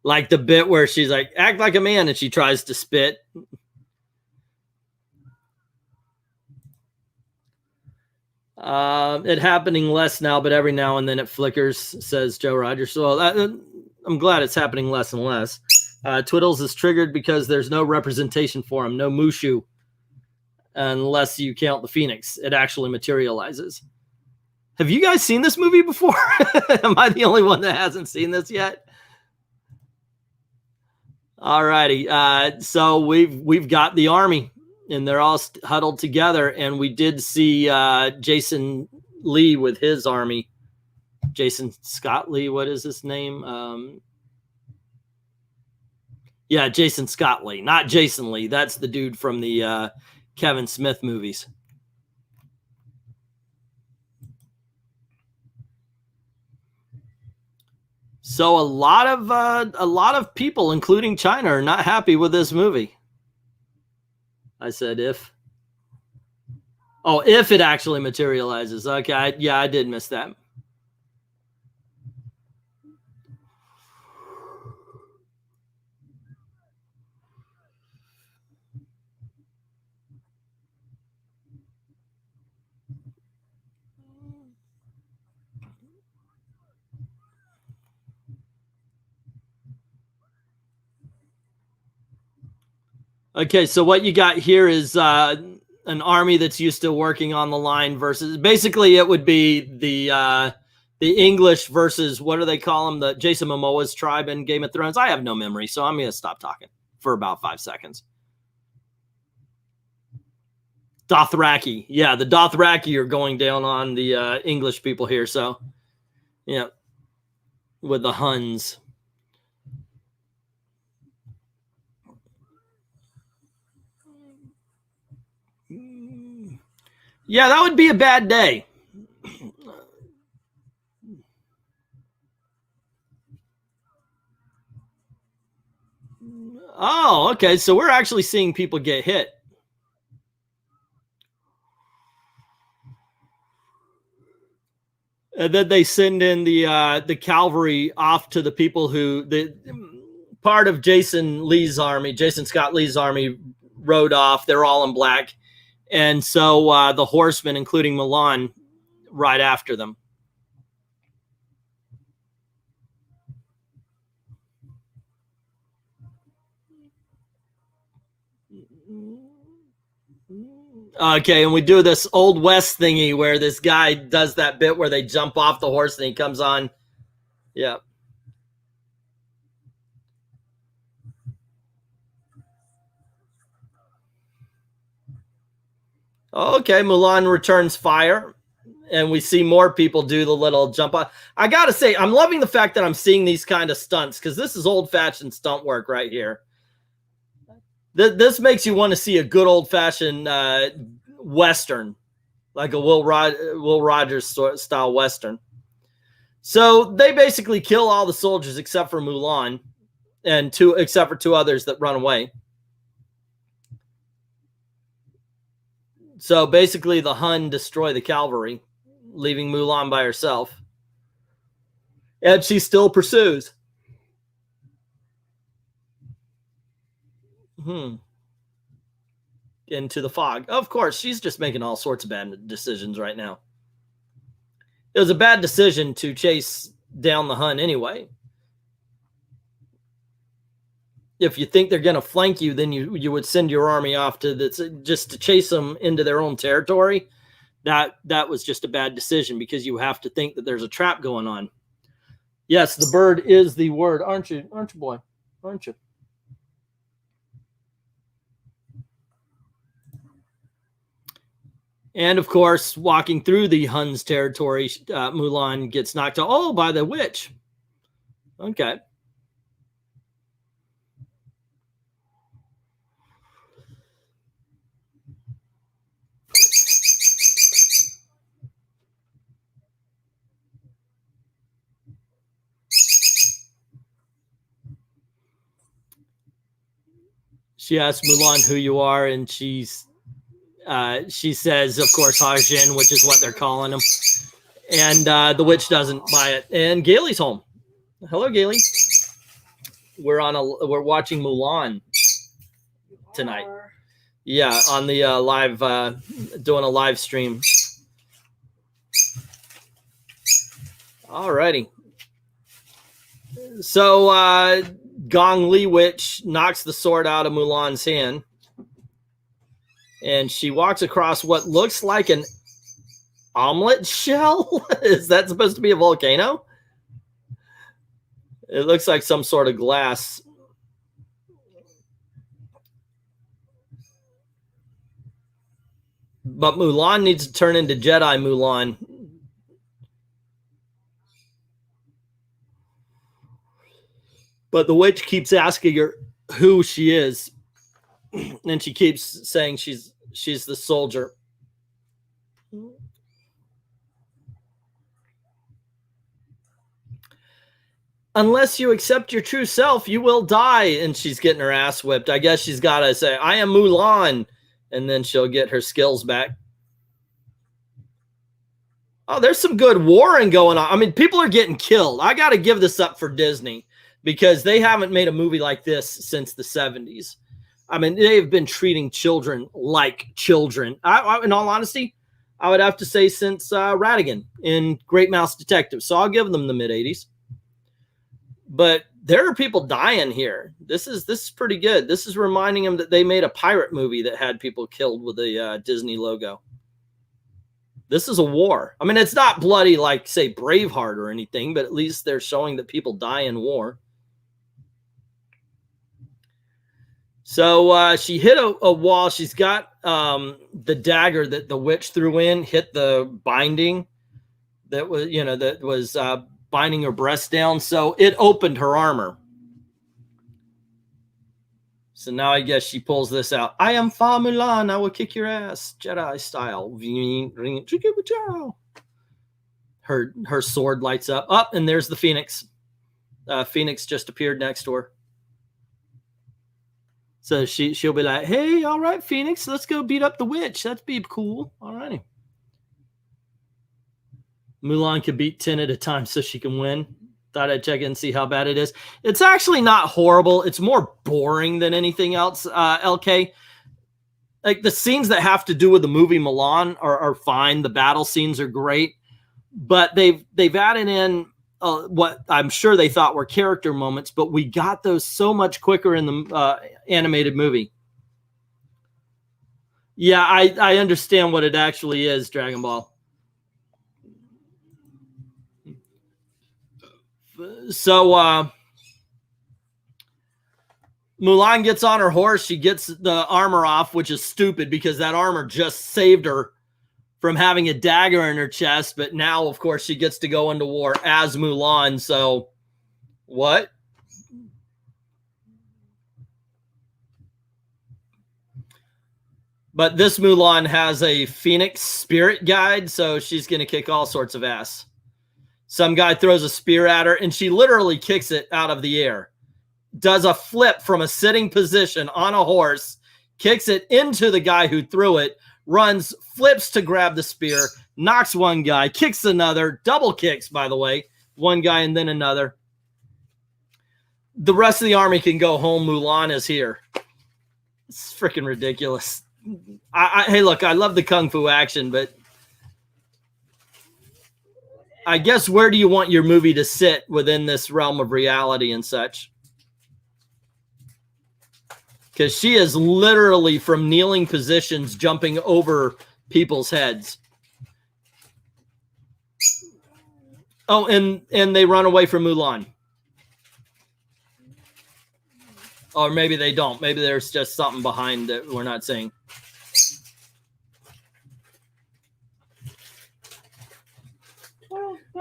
Like the bit where she's like, act like a man, and she tries to spit. It happening less now, but every now and then it flickers, says Joe Rogers. So I'm glad it's happening less and less. Twiddles is triggered because there's no representation for him, no Mushu, unless you count the Phoenix. It actually materializes. Have you guys seen this movie before? Am I the only one that hasn't seen this yet? All righty. So we've got the army, and they're all huddled together, and we did see Jason Lee with his army. Jason Scott Lee, what is his name? Yeah, Jason Scott Lee, not Jason Lee. That's the dude from the Kevin Smith movies. So a lot of people, including China, are not happy with this movie. I said if. Oh, if it actually materializes. Okay, I did miss that. Okay, so what you got here is an army that's used to working on the line versus basically it would be the English versus what do they call them? The Jason Momoa's tribe in Game of Thrones. I have no memory, so I'm gonna stop talking for about 5 seconds. Dothraki, yeah, the Dothraki are going down on the English people here. So, yeah, with the Huns. Yeah, that would be a bad day. Oh, okay. So we're actually seeing people get hit. And then they send in the cavalry off to the people who the part of Jason Scott Lee's army rode off. They're all in black. And so the horsemen, including Mulan, ride after them. Okay, and we do this Old West thingy where this guy does that bit where they jump off the horse and he comes on. Yeah. Okay, Mulan returns fire, and we see more people do the little jump on. I gotta say, I'm loving the fact that I'm seeing these kind of stunts because this is old-fashioned stunt work right here. This makes you want to see a good old-fashioned Western, like a Will Rogers style Western. So they basically kill all the soldiers except for Mulan and except for 2 others that run away. So basically the Hun destroy the cavalry, leaving Mulan by herself. And she still pursues. Into the fog. Of course, she's just making all sorts of bad decisions right now. It was a bad decision to chase down the Hun anyway. If you think they're going to flank you, then you would send your army off just to chase them into their own territory. That was just a bad decision because you have to think that there's a trap going on. Yes, the bird is the word, aren't you? Aren't you, boy? Aren't you? And of course, walking through the Huns' territory, Mulan gets knocked out. Oh, by the witch. Okay. She asks Mulan who you are, and she says, of course, Hajin, which is what they're calling him. And the witch doesn't buy it. And Gailey's home. Hello, Gailey. We're watching Mulan tonight. Yeah, on the live, doing a live stream. Alrighty. So Gong Li Witch knocks the sword out of Mulan's hand. And she walks across what looks like an omelet shell. Is that supposed to be a volcano? It looks like some sort of glass. But Mulan needs to turn into Jedi Mulan. But the witch keeps asking her who she is. And she keeps saying she's the soldier. Unless you accept your true self, you will die. And she's getting her ass whipped. I guess she's got to say, I am Mulan. And then she'll get her skills back. Oh, there's some good warring going on. I mean, people are getting killed. I got to give this up for Disney because they haven't made a movie like this since the 70s. I mean, they've been treating children like children. In all honesty, I would have to say since Ratigan in Great Mouse Detective. So I'll give them the mid-80s. But there are people dying here. This is pretty good. This is reminding them that they made a pirate movie that had people killed with a Disney logo. This is a war. I mean, it's not bloody like, say, Braveheart or anything, but at least they're showing that people die in war. So she hit a wall. She's got the dagger that the witch threw in, hit the binding that was, binding her breast down. So it opened her armor. So now I guess she pulls this out. I am Fa Mulan. I will kick your ass, Jedi style. Her sword lights up. Up, and there's the Phoenix. Phoenix just appeared next to her. So she'll be like, hey, all right, Phoenix, let's go beat up the witch. That'd be cool. All righty. Mulan could beat 10 at a time so she can win. Thought I'd check in and see how bad it is. It's actually not horrible. It's more boring than anything else, LK. Like, the scenes that have to do with the movie Mulan are fine. The battle scenes are great. But they've added in what I'm sure they thought were character moments, but we got those so much quicker in the animated movie. Yeah, I understand what it actually is, Dragon Ball. So Mulan gets on her horse. She gets the armor off, which is stupid because that armor just saved her from having a dagger in her chest. But now, of course, she gets to go into war as Mulan. So what? But this Mulan has a Phoenix spirit guide, so she's going to kick all sorts of ass. Some guy throws a spear at her, and she literally kicks it out of the air. Does a flip from a sitting position on a horse, kicks it into the guy who threw it, runs, flips to grab the spear, knocks one guy, kicks another, double kicks, by the way, one guy and then another. The rest of the army can go home. Mulan is here. It's freaking ridiculous. Hey, look, I love the Kung Fu action, but I guess where do you want your movie to sit within this realm of reality and such? Because she is literally from kneeling positions jumping over people's heads. Oh, and they run away from Mulan. Or maybe they don't. Maybe there's just something behind that we're not seeing.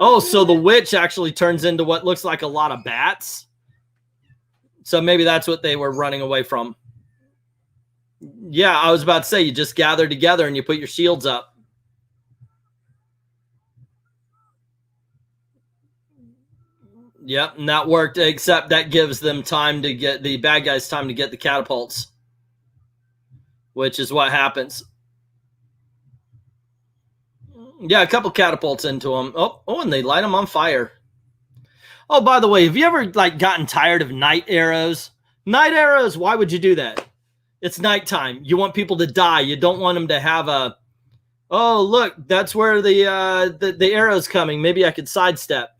Oh, so the witch actually turns into what looks like a lot of bats. So maybe that's what they were running away from. Yeah, I was about to say, you just gather together and you put your shields up. Yep, and that worked, except that gives them time to get the bad guys time to get the catapults, which is what happens. Yeah, a couple catapults into them. Oh, and they light them on fire. Oh, by the way, have you ever gotten tired of night arrows? Night arrows, why would you do that? It's nighttime. You want people to die. You don't want them to have a, oh, look, that's where the arrow's coming. Maybe I could sidestep.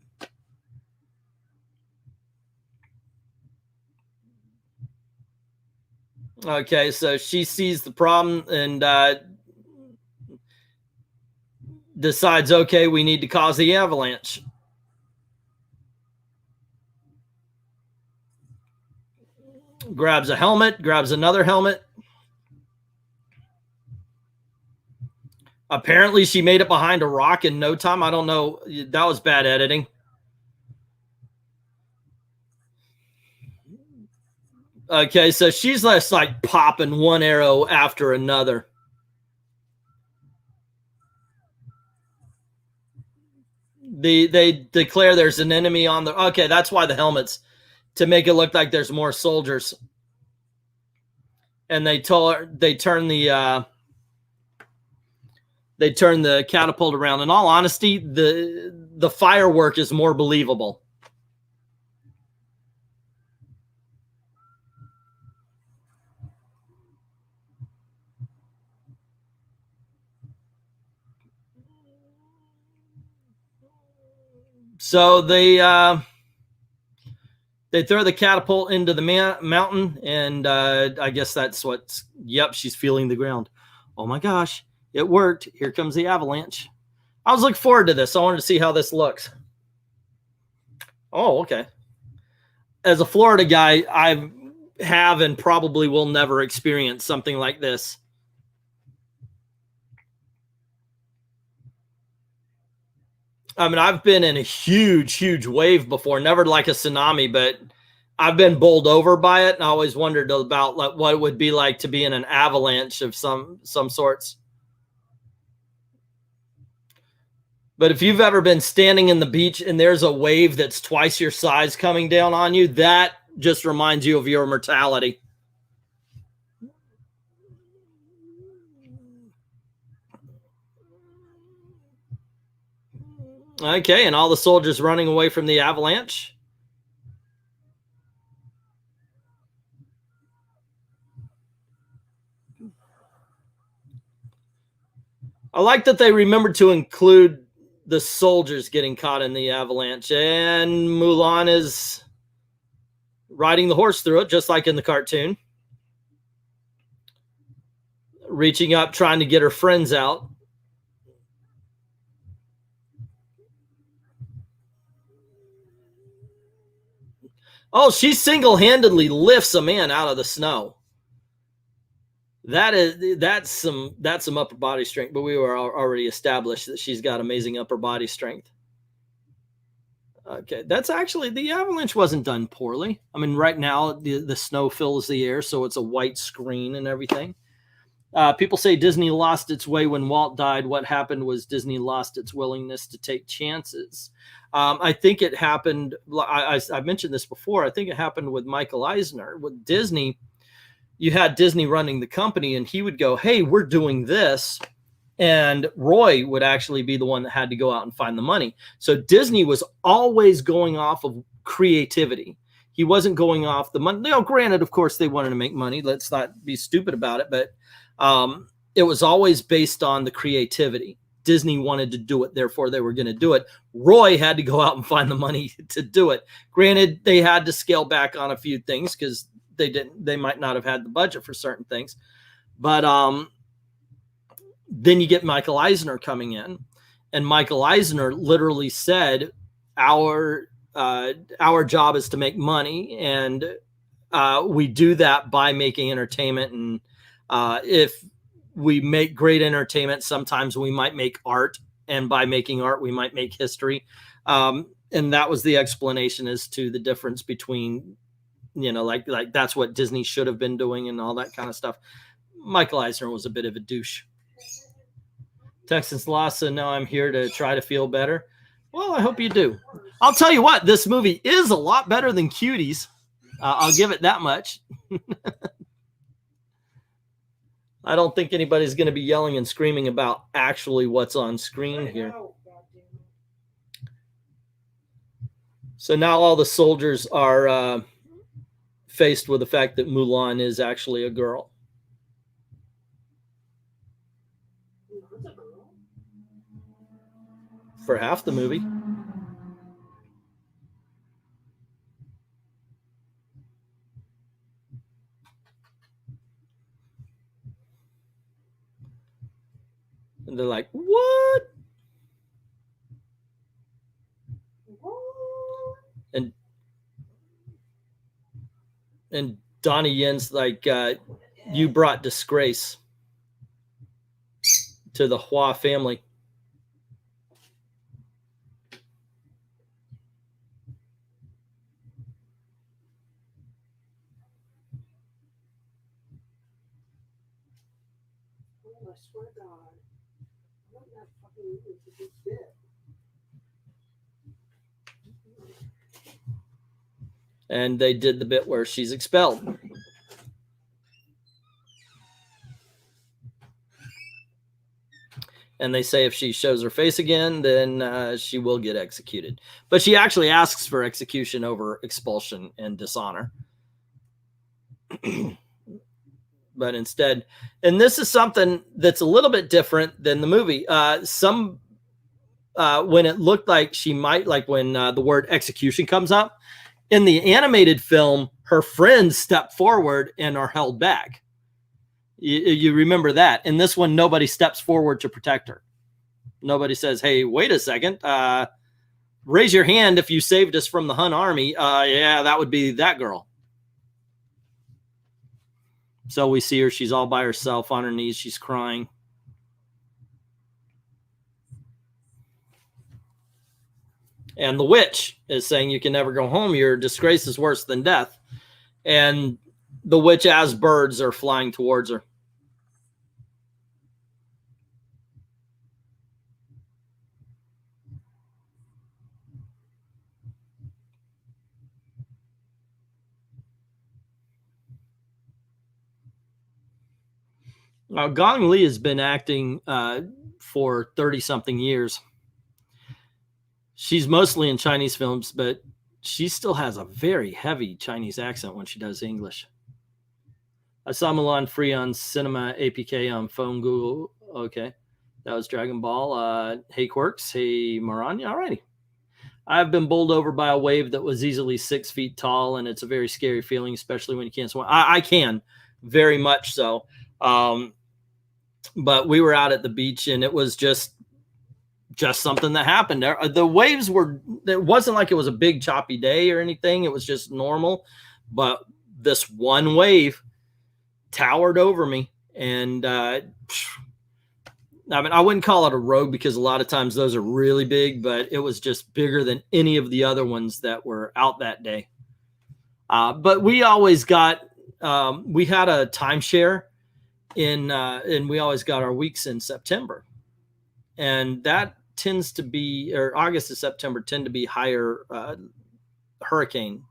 Okay, so she sees the problem and decides, okay, we need to cause the avalanche. Grabs a helmet, grabs another helmet. Apparently, she made it behind a rock in no time. I don't know. That was bad editing. Okay, so she's just popping one arrow after another. They declare there's an enemy on the. Okay, that's why the helmets, to make it look like there's more soldiers. And they turn the catapult around. In all honesty, the firework is more believable. So they They throw the catapult into the mountain, and I guess that's what's, yep, she's feeling the ground. Oh my gosh, it worked. Here comes the avalanche. I was looking forward to this. I wanted to see how this looks. Oh, okay. As a Florida guy, I have and probably will never experience something like this. I mean, I've been in a huge, huge wave before, never like a tsunami, but I've been bowled over by it, and I always wondered about like what it would be like to be in an avalanche of some sorts. But if you've ever been standing in the beach and there's a wave that's twice your size coming down on you, that just reminds you of your mortality. Okay, and all the soldiers running away from the avalanche. I like that they remembered to include the soldiers getting caught in the avalanche, and Mulan is riding the horse through it, just like in the cartoon. Reaching up, trying to get her friends out. Oh, she single-handedly lifts a man out of the snow. That's some upper body strength, but we were already established that she's got amazing upper body strength. Okay, that's actually, the avalanche wasn't done poorly. I mean, right now the snow fills the air, so it's a white screen and everything. People say Disney lost its way when Walt died. What happened was Disney lost its willingness to take chances. I think it happened, I mentioned this before, I think it happened with Michael Eisner. With Disney, you had Disney running the company, and he would go, hey, we're doing this. And Roy would actually be the one that had to go out and find the money. So Disney was always going off of creativity. He wasn't going off the money. You know, granted, of course, they wanted to make money. Let's not be stupid about it. But it was always based on the creativity. Disney wanted to do it, therefore they were going to do it. Roy had to go out and find the money to do it. Granted, they had to scale back on a few things because they might not have had the budget for certain things. But then you get Michael Eisner coming in, and Michael Eisner literally said, our job is to make money, and we do that by making entertainment. And if we make great entertainment, sometimes we might make art, and by making art, we might make history. And that was the explanation as to the difference between, you know, like that's what Disney should have been doing and all that kind of stuff. Michael Eisner was a bit of a douche. Texas lost, so now I'm here to try to feel better. Well, I hope you do. I'll tell you what, this movie is a lot better than Cuties. I'll give it that much. I don't think anybody's going to be yelling and screaming about actually what's on screen here. So now all the soldiers are faced with the fact that Mulan is actually a girl. For half the movie. And they're like, what? And Donnie Yen's like, you brought disgrace to the Hua family. I swear to God, what that fucking is this bit? And they did the bit where she's expelled. And they say if she shows her face again, then she will get executed. But she actually asks for execution over expulsion and dishonor. But instead, and this is something that's a little bit different than the movie. When it looked like she might, like when the word execution comes up, In the animated film, her friends step forward and are held back. You remember that. In this one, nobody steps forward to protect her. Nobody says, hey, wait a second. Raise your hand if you saved us from the Hun army. Yeah, that would be that girl. So we see her. She's all by herself on her knees. She's crying. And the witch is saying, you can never go home. Your disgrace is worse than death. And the witch, as birds, are flying towards her. Now, Gong Li has been acting for 30-something years. She's mostly in Chinese films, but she still has a very heavy Chinese accent when she does English. I saw Mulan free on Cinema APK on phone Google. Okay. That was Dragon Ball. Hey, Quirks. Hey, Maranya. All righty. I've been bowled over by a wave that was easily 6 feet tall, and it's a very scary feeling, especially when you can't swim. I can, very much so. But we were out at the beach, and it was just something that happened. The waves were, it wasn't like it was a big choppy day or anything. It was just normal. But this one wave towered over me. And I mean, I wouldn't call it a rogue because a lot of times those are really big, but it was just bigger than any of the other ones that were out that day. But we always got, we had a timeshare and we always got our weeks in September. And that tends to be, or August to September tend to be higher hurricane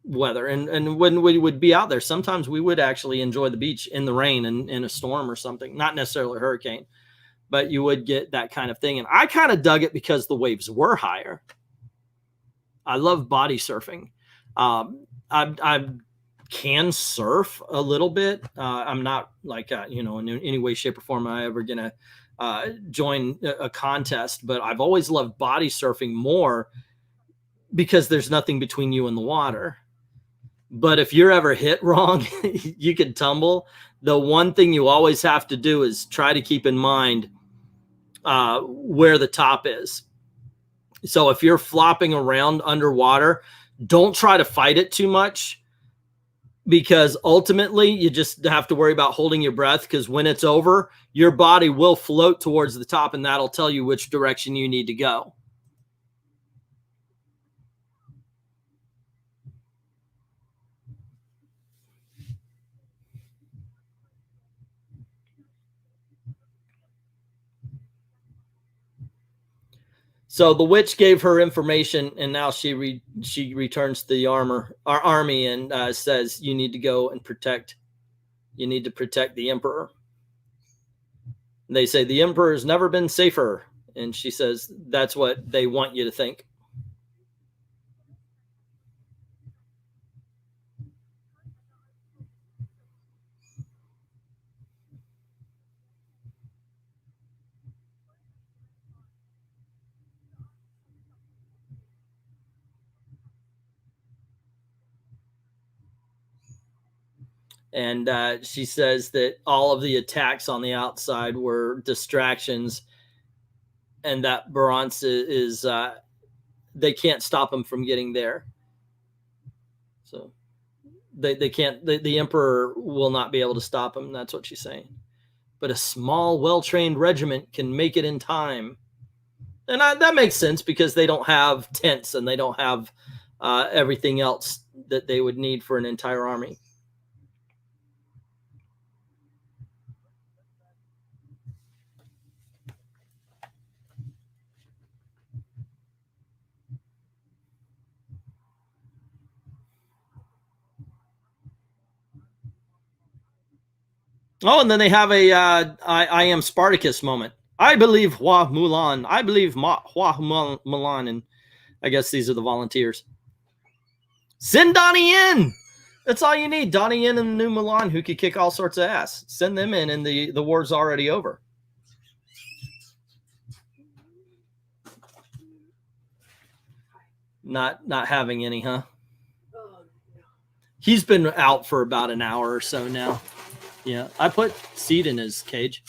weather. And when we would be out there, sometimes we would actually enjoy the beach in the rain and in a storm or something, not necessarily a hurricane, but you would get that kind of thing. And I kind of dug it because the waves were higher. I love body surfing. I can surf a little bit. I'm not like, you know, in any way, shape, or form am I ever going to join a contest, but I've always loved body surfing more because there's nothing between you and the water. But if you're ever hit wrong, you could tumble. The one thing you always have to do is try to keep in mind where the top is. So if you're flopping around underwater, don't try to fight it too much, because ultimately you just have to worry about holding your breath, because when it's over, your body will float towards the top, and that'll tell you which direction you need to go. So the witch gave her information, and now she returns to the army and says, you need to go and protect the emperor. And they say, the emperor has never been safer. And she says, that's what they want you to think. And she says that all of the attacks on the outside were distractions, and that Barance is they can't stop him from getting there. So they can't, the emperor will not be able to stop him. That's what she's saying. But a small, well-trained regiment can make it in time. And that makes sense, because they don't have tents and they don't have everything else that they would need for an entire army. Oh, and then they have a I am Spartacus moment. I believe Hua Mulan. I believe Hua Mulan. And I guess these are the volunteers. Send Donnie in. That's all you need. Donnie Yen and the new Mulan, who could kick all sorts of ass. Send them in, and the war's already over. Not having any, huh? He's been out for about an hour or so now. Yeah, I put seed in his cage.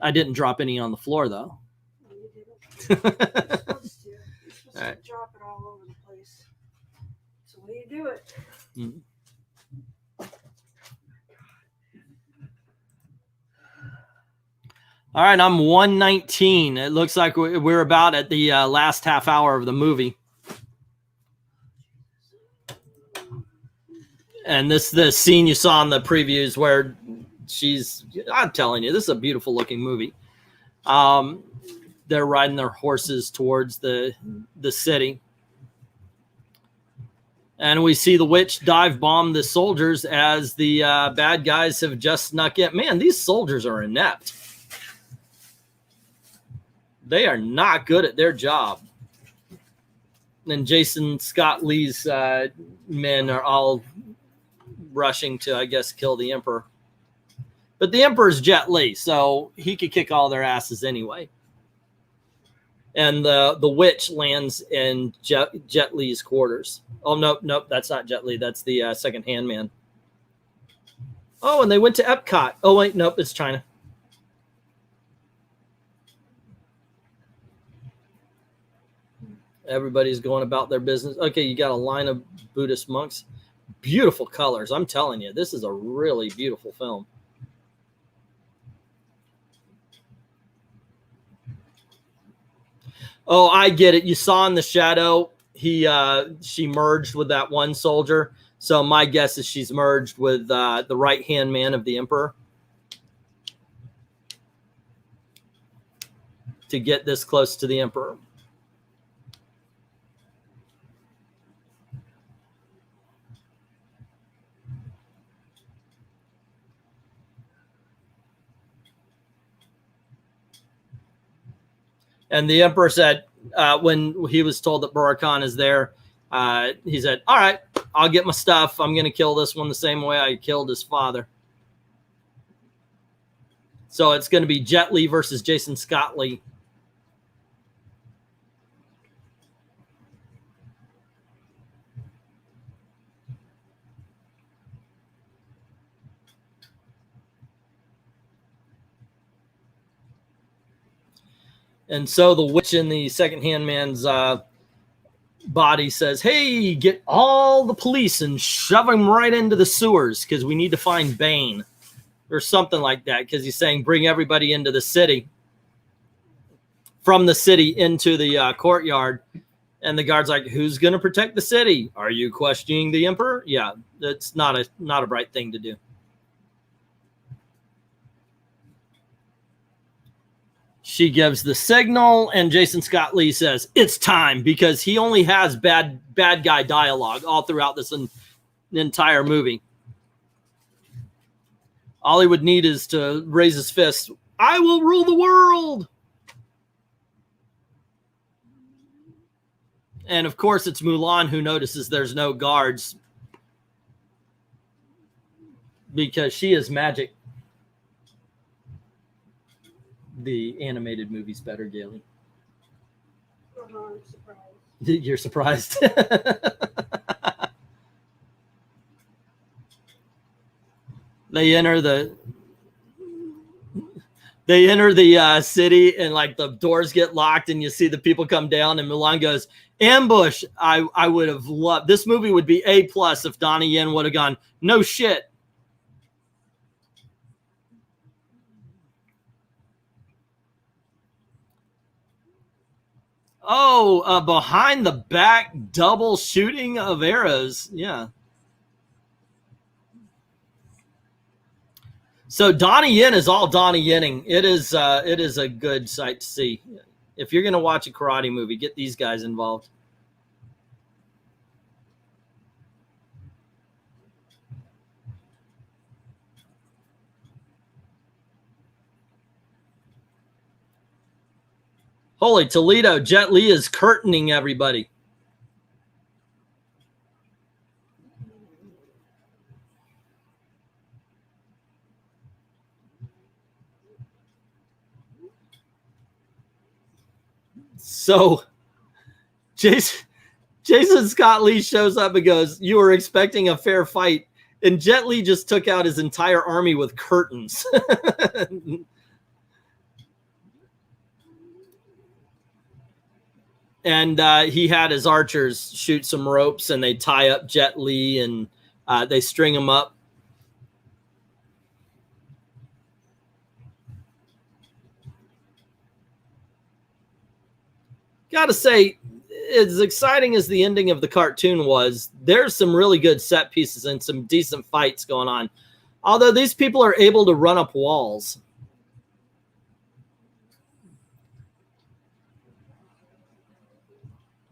I didn't drop any on the floor though. You're supposed to drop it all over the place. It's the way you do it. Mm-hmm. All right, I'm 119. It looks like we're about at the last half hour of the movie. And this the scene you saw in the previews where I'm telling you, this is a beautiful looking movie. They're riding their horses towards the city. And we see the witch dive bomb the soldiers as the bad guys have just snuck in. Man, these soldiers are inept. They are not good at their job. And Jason Scott Lee's men are all rushing to, I guess, kill the Emperor. But the Emperor's Jet Li, so he could kick all their asses anyway. And the witch lands in Jet Li's quarters. Oh, nope, that's not Jet Li. That's the second-hand man. Oh, and they went to Epcot. Oh, wait, nope, it's China. Everybody's going about their business. Okay, you got a line of Buddhist monks. Beautiful colors. I'm telling you, this is a really beautiful film. Oh, I get it. You saw in the shadow, she merged with that one soldier. So my guess is she's merged with the right-hand man of the Emperor to get this close to the Emperor. And the Emperor said, when he was told that Burakan is there, he said, all right, I'll get my stuff. I'm going to kill this one the same way I killed his father. So it's going to be Jet Li versus Jason Scott Lee. And so the witch in the second-hand man's body says, hey, get all the police and shove them right into the sewers because we need to find Bane or something like that, because he's saying bring everybody into the city, from the city into the courtyard. And the guard's like, who's going to protect the city? Are you questioning the Emperor? Yeah, that's not a bright thing to do. She gives the signal, and Jason Scott Lee says, it's time, because he only has bad guy dialogue all throughout this entire movie. All he would need is to raise his fist. I will rule the world. And, of course, it's Mulan who notices there's no guards because she is magic. The animated movie's better, Gailey. I'm surprised. You're surprised. They enter the city, and like the doors get locked and you see the people come down, and Mulan goes, ambush. I would have loved, this movie would be A+ if Donnie Yen would have gone, no shit. Oh, behind the back double shooting of arrows. Yeah. So Donnie Yen is all Donnie Yenning. It is a good sight to see. If you're going to watch a karate movie, get these guys involved. Holy Toledo, Jet Li is curtaining everybody. So Jason Scott Lee shows up and goes, "You were expecting a fair fight." And Jet Li just took out his entire army with curtains. And he had his archers shoot some ropes, and they tie up Jet Li, and they string him up. Gotta say, as exciting as the ending of the cartoon was, there's some really good set pieces and some decent fights going on. Although these people are able to run up walls.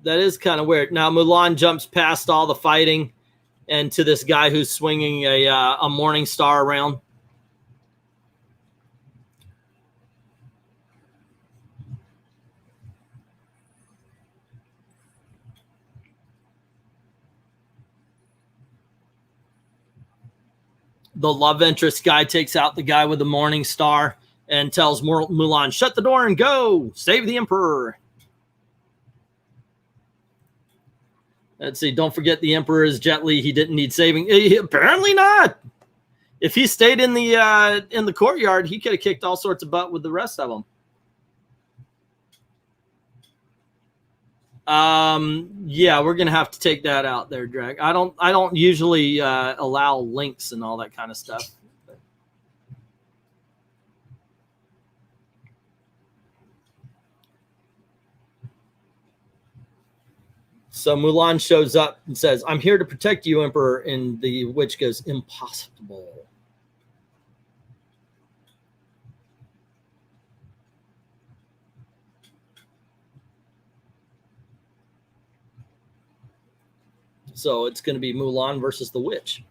That is kind of weird. Now Mulan jumps past all the fighting and to this guy who's swinging a Morning Star around. The love interest guy takes out the guy with the Morning Star and tells Mulan, "Shut the door and go! Save the Emperor!" Let's see. Don't forget the Emperor is Jet Li. He didn't need saving. Apparently not. If he stayed in the courtyard, he could have kicked all sorts of butt with the rest of them. Yeah, we're gonna have to take that out there, Drag. I don't usually allow links and all that kind of stuff. So Mulan shows up and says, "I'm here to protect you, Emperor." And the witch goes, "Impossible." So it's going to be Mulan versus the witch.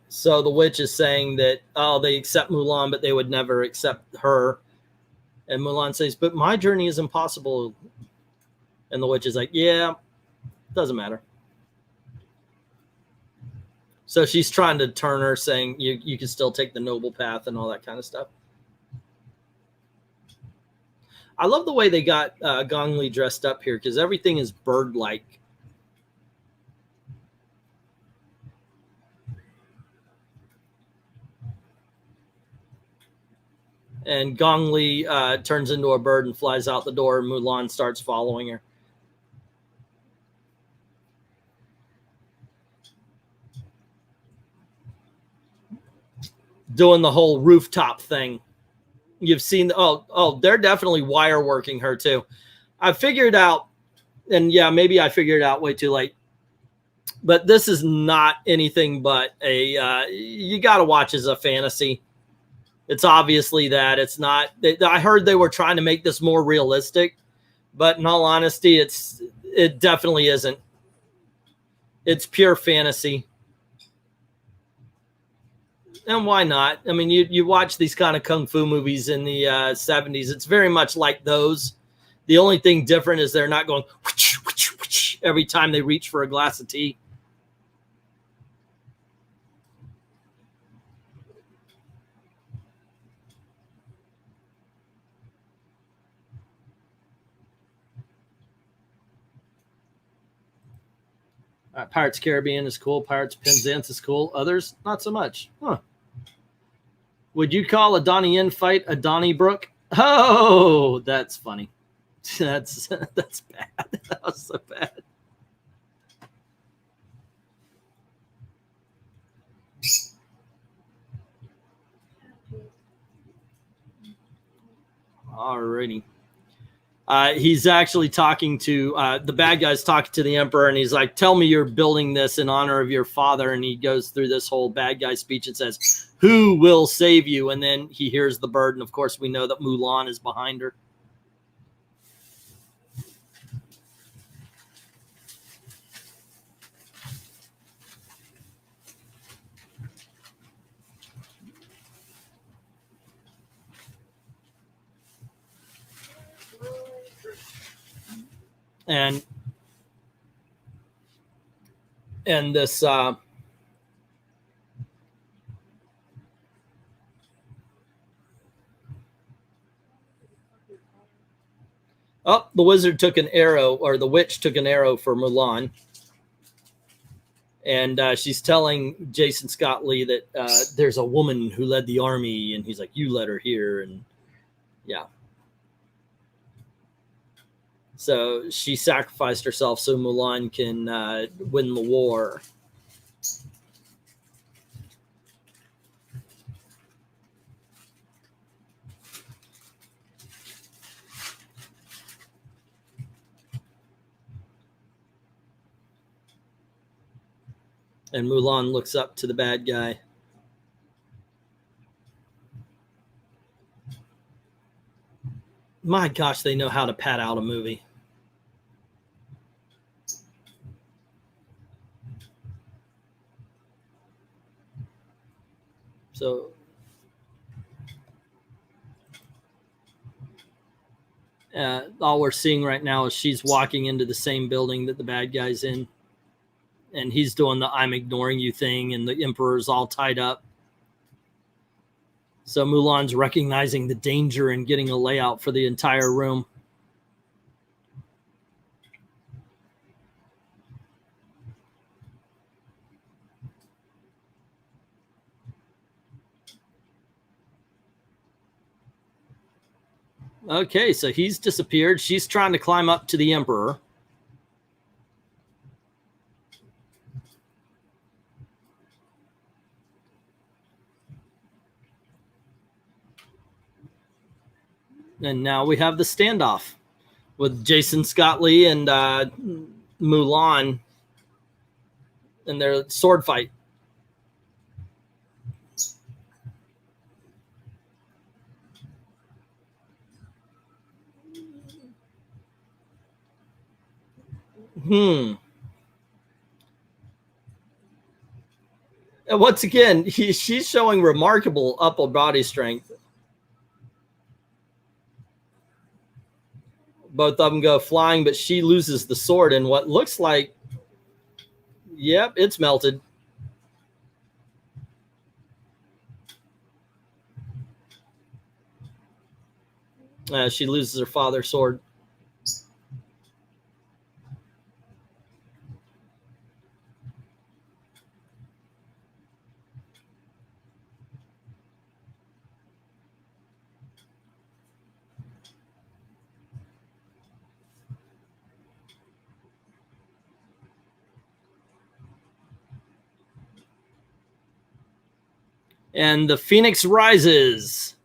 So the witch is saying that, oh, they accept Mulan, but they would never accept her. And Mulan says, "But my journey is impossible." And the witch is like, "Yeah, doesn't matter." So she's trying to turn her, saying you can still take the noble path and all that kind of stuff. I love the way they got Gong Li dressed up here, because everything is bird-like. And Gong Li turns into a bird and flies out the door, and Mulan starts following her. Doing the whole rooftop thing. You've seen, they're definitely wire working her too. I figured out, and yeah, maybe I figured it out way too late, but this is not anything but you got to watch as a fantasy. It's obviously that. It's not. I heard they were trying to make this more realistic, but in all honesty, it definitely isn't. It's pure fantasy. And why not? I mean, you watch these kind of kung fu movies in the 70s. It's very much like those. The only thing different is they're not going whoosh, whoosh, whoosh, every time they reach for a glass of tea. Pirates Caribbean is cool. Pirates Penzance is cool. Others, not so much. Huh. Would you call a Donnie Yen fight a Donnybrook? Oh, that's funny. That's bad. That was so bad. Alrighty. He's actually talking to the bad guy's talking to the Emperor, and he's like, "Tell me you're building this in honor of your father." And he goes through this whole bad guy speech and says, "Who will save you?" And then he hears the bird, and of course we know that Mulan is behind her. And this oh, the wizard took an arrow, or the witch took an arrow for Mulan. And she's telling Jason Scott Lee that there's a woman who led the army, and he's like, you led her here. And yeah. So she sacrificed herself so Mulan can win the war. And Mulan looks up to the bad guy. My gosh, they know how to pad out a movie. So all we're seeing right now is she's walking into the same building that the bad guy's in. And he's doing the I'm ignoring you thing, and the Emperor's all tied up. So Mulan's recognizing the danger and getting a layout for the entire room. Okay, so he's disappeared. She's trying to climb up to the Emperor. And now we have the standoff with Jason Scott Lee and Mulan in their sword fight. And once again, she's showing remarkable upper body strength. Both of them go flying, but she loses the sword in what looks like, yep, it's melted. She loses her father's sword. And the Phoenix rises,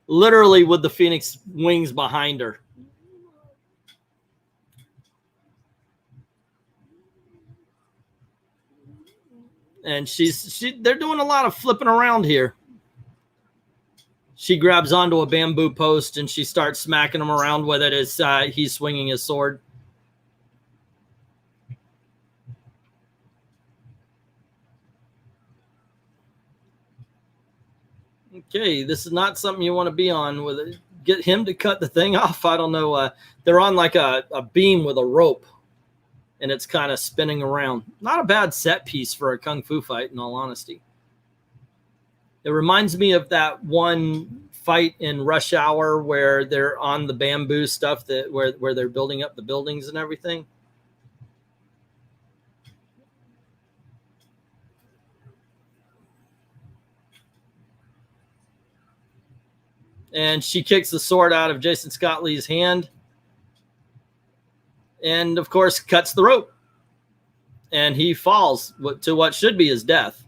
literally with the Phoenix wings behind her. And they're doing a lot of flipping around here. She grabs onto a bamboo post and she starts smacking him around with it as he's swinging his sword. Okay, this is not something you want to be on with it. Get him to cut the thing off. I don't know. They're on like a beam with a rope, and it's kind of spinning around. Not a bad set piece for a kung fu fight, in all honesty. It reminds me of that one fight in Rush Hour where they're on the bamboo stuff where they're building up the buildings and everything. And she kicks the sword out of Jason Scott Lee's hand. And, of course, cuts the rope. And he falls to what should be his death.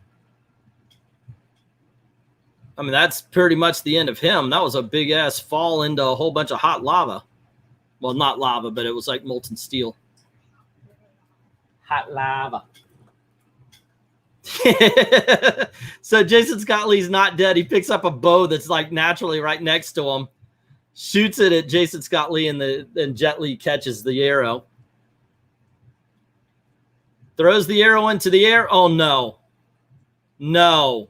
I mean, that's pretty much the end of him. That was a big-ass fall into a whole bunch of hot lava. Well, not lava, but it was like molten steel. Hot lava. So Jason Scott Lee's not dead. He picks up a bow that's like naturally right next to him, shoots it at Jason Scott Lee, and Jet Li catches the arrow. Throws the arrow into the air. Oh, no. No.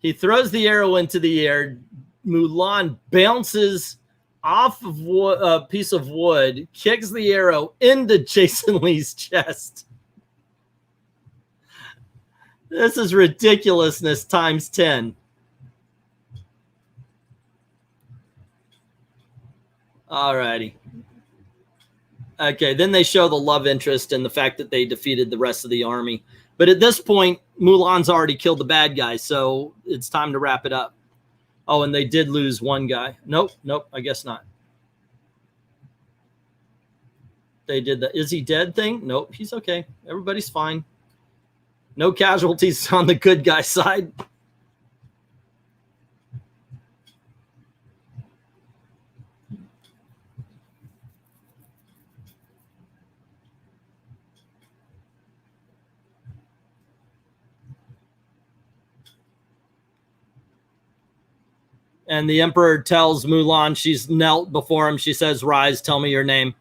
He throws the arrow into the air. Mulan bounces off of a piece of wood, kicks the arrow into Jason Lee's chest. This is ridiculousness times 10. Alrighty. Okay, then they show the love interest and the fact that they defeated the rest of the army. But at this point, Mulan's already killed the bad guy, so it's time to wrap it up. Oh, and they did lose one guy. Nope, I guess not. They did the is he dead thing? Nope, he's okay. Everybody's fine. No casualties on the good guy side. And the Emperor tells Mulan, she's knelt before him. She says, "Rise, tell me your name."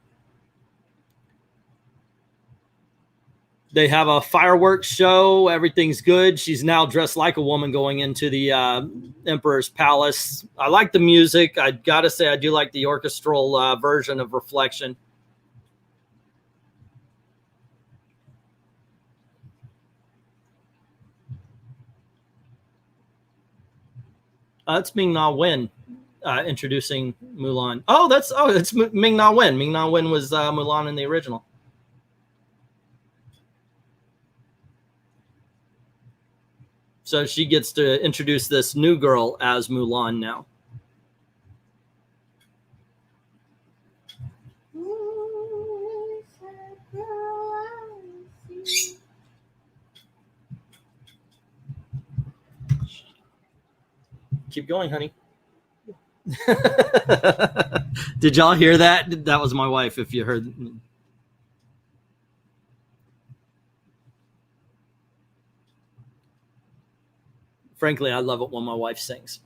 They have a fireworks show. Everything's good. She's now dressed like a woman going into the Emperor's palace. I like the music. I got to say, I do like the orchestral version of Reflection. That's Ming-Na Wen introducing Mulan. It's Ming-Na Wen. Ming-Na Wen was Mulan in the original. So she gets to introduce this new girl as Mulan now. Keep going, honey. Did y'all hear that? That was my wife, if you heard. Frankly, I love it when my wife sings.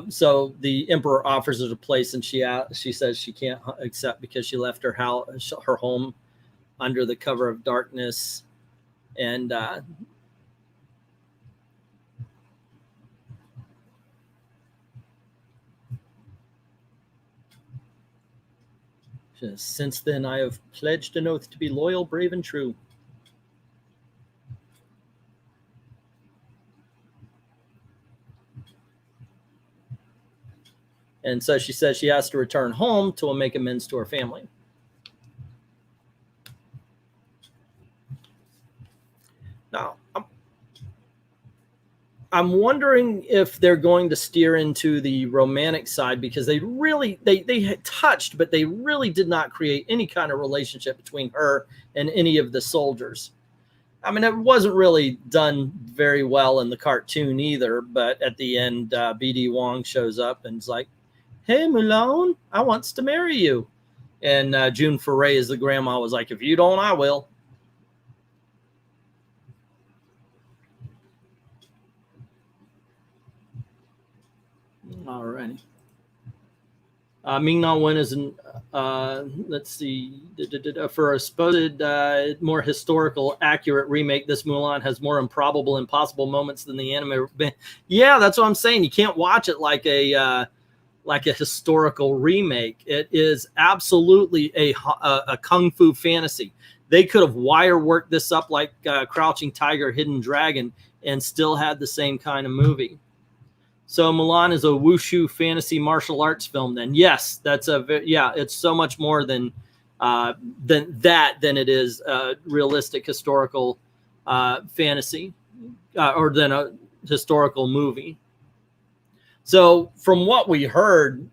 So the Emperor offers her a place, and she says she can't accept because she left her house, her home, under the cover of darkness, and since then I have pledged an oath to be loyal, brave, and true. And so she says she has to return home to make amends to her family. Now, I'm wondering if they're going to steer into the romantic side, because they had touched, but they really did not create any kind of relationship between her and any of the soldiers. I mean, it wasn't really done very well in the cartoon either, but at the end, B.D. Wong shows up and is like, "Hey, Mulan, I wants to marry you." And June Foray, as the grandma, was like, "If you don't, I will." All righty. Ming-Na Wen is an, let's see, for a supposed more historical, accurate remake, this Mulan has more improbable, impossible moments than the anime. Yeah, that's what I'm saying. You can't watch it like a historical remake. It is absolutely a kung fu fantasy. They could have wire worked this up like Crouching Tiger, Hidden Dragon, and still had the same kind of movie. So Mulan is a wushu fantasy martial arts film. Then yes, it's so much more than it is realistic historical fantasy or than a historical movie. So from what we heard,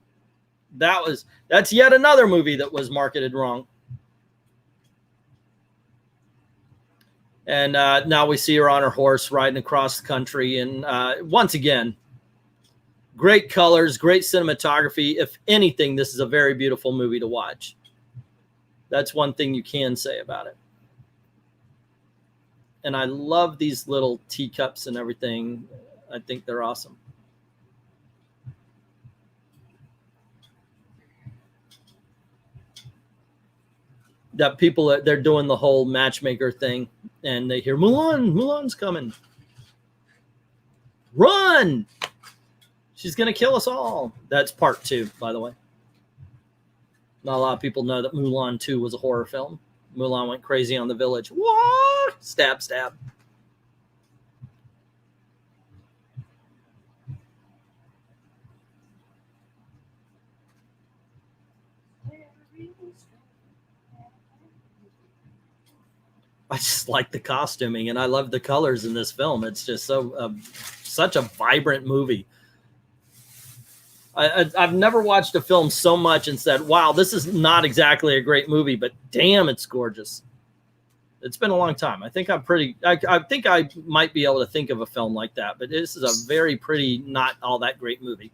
that's yet another movie that was marketed wrong. And now we see her on her horse riding across the country, and once again, great colors, great cinematography. If anything, this is a very beautiful movie to watch. That's one thing you can say about it. And I love these little teacups and everything. I think they're awesome. That people, they're doing the whole matchmaker thing, and they hear Mulan's coming. Run! She's gonna kill us all. That's part 2, by the way. Not a lot of people know that Mulan 2 was a horror film. Mulan went crazy on the village. What? Stab, stab. I just like the costuming, and I love the colors in this film. It's just so such a vibrant movie. I've never watched a film so much and said, wow, this is not exactly a great movie, but damn, it's gorgeous. It's been a long time. I think I think I might be able to think of a film like that, but this is a very pretty, not all that great movie.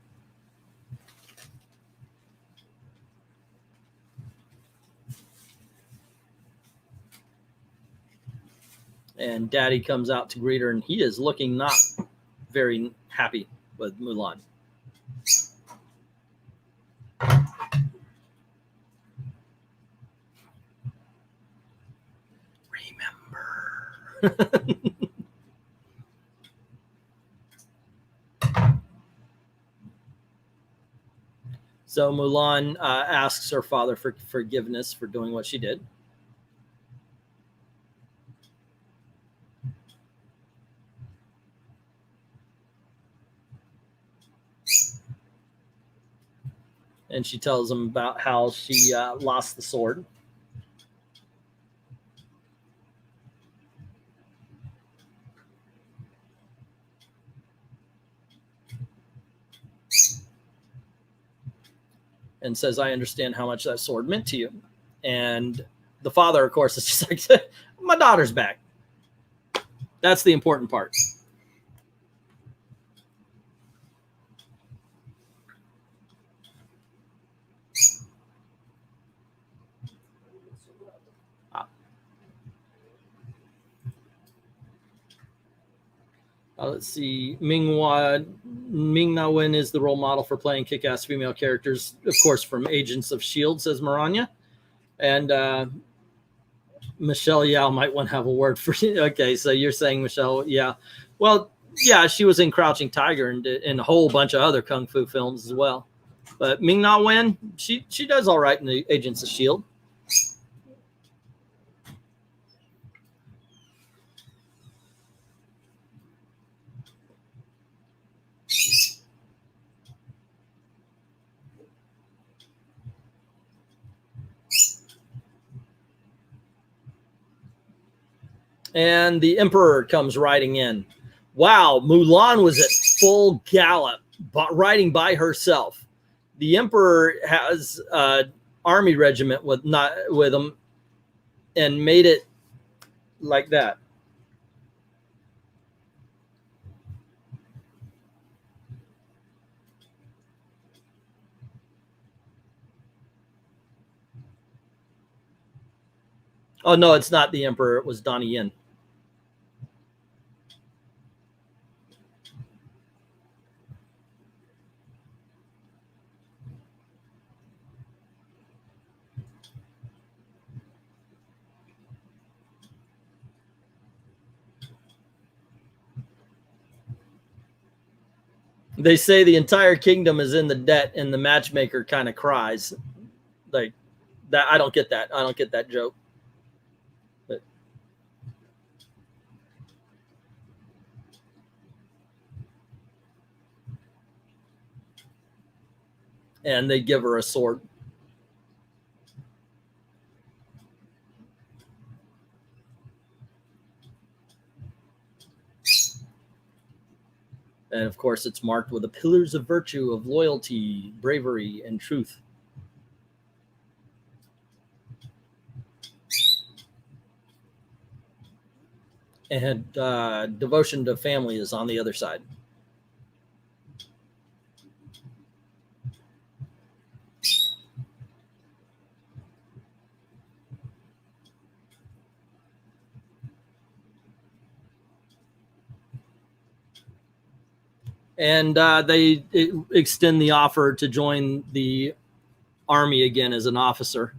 And Daddy comes out to greet her, and he is looking not very happy with Mulan. Remember. So Mulan asks her father for forgiveness for doing what she did. And she tells him about how she lost the sword. And says, I understand how much that sword meant to you. And the father, of course, is just like, my daughter's back. That's the important part. Let's see. Ming-Na Wen is the role model for playing kick-ass female characters, of course, from Agents of S.H.I.E.L.D., says Maranya. And Michelle Yao might want to have a word for you. Okay, so you're saying Michelle, yeah. Well, yeah, she was in Crouching Tiger and a whole bunch of other kung fu films as well. But Ming-Na Wen, she does all right in the Agents of S.H.I.E.L.D. And the Emperor comes riding in. Wow, Mulan was at full gallop, riding by herself. The Emperor has an army regiment with him, and made it like that. Oh no, it's not the Emperor. It was Donnie Yen. They say the entire kingdom is in the debt, and the matchmaker kind of cries. Like that, I don't get that. I don't get that joke. But and they give her a sword. And of course, it's marked with the pillars of virtue of loyalty, bravery, and truth. And devotion to family is on the other side. And they extend the offer to join the army again as an officer.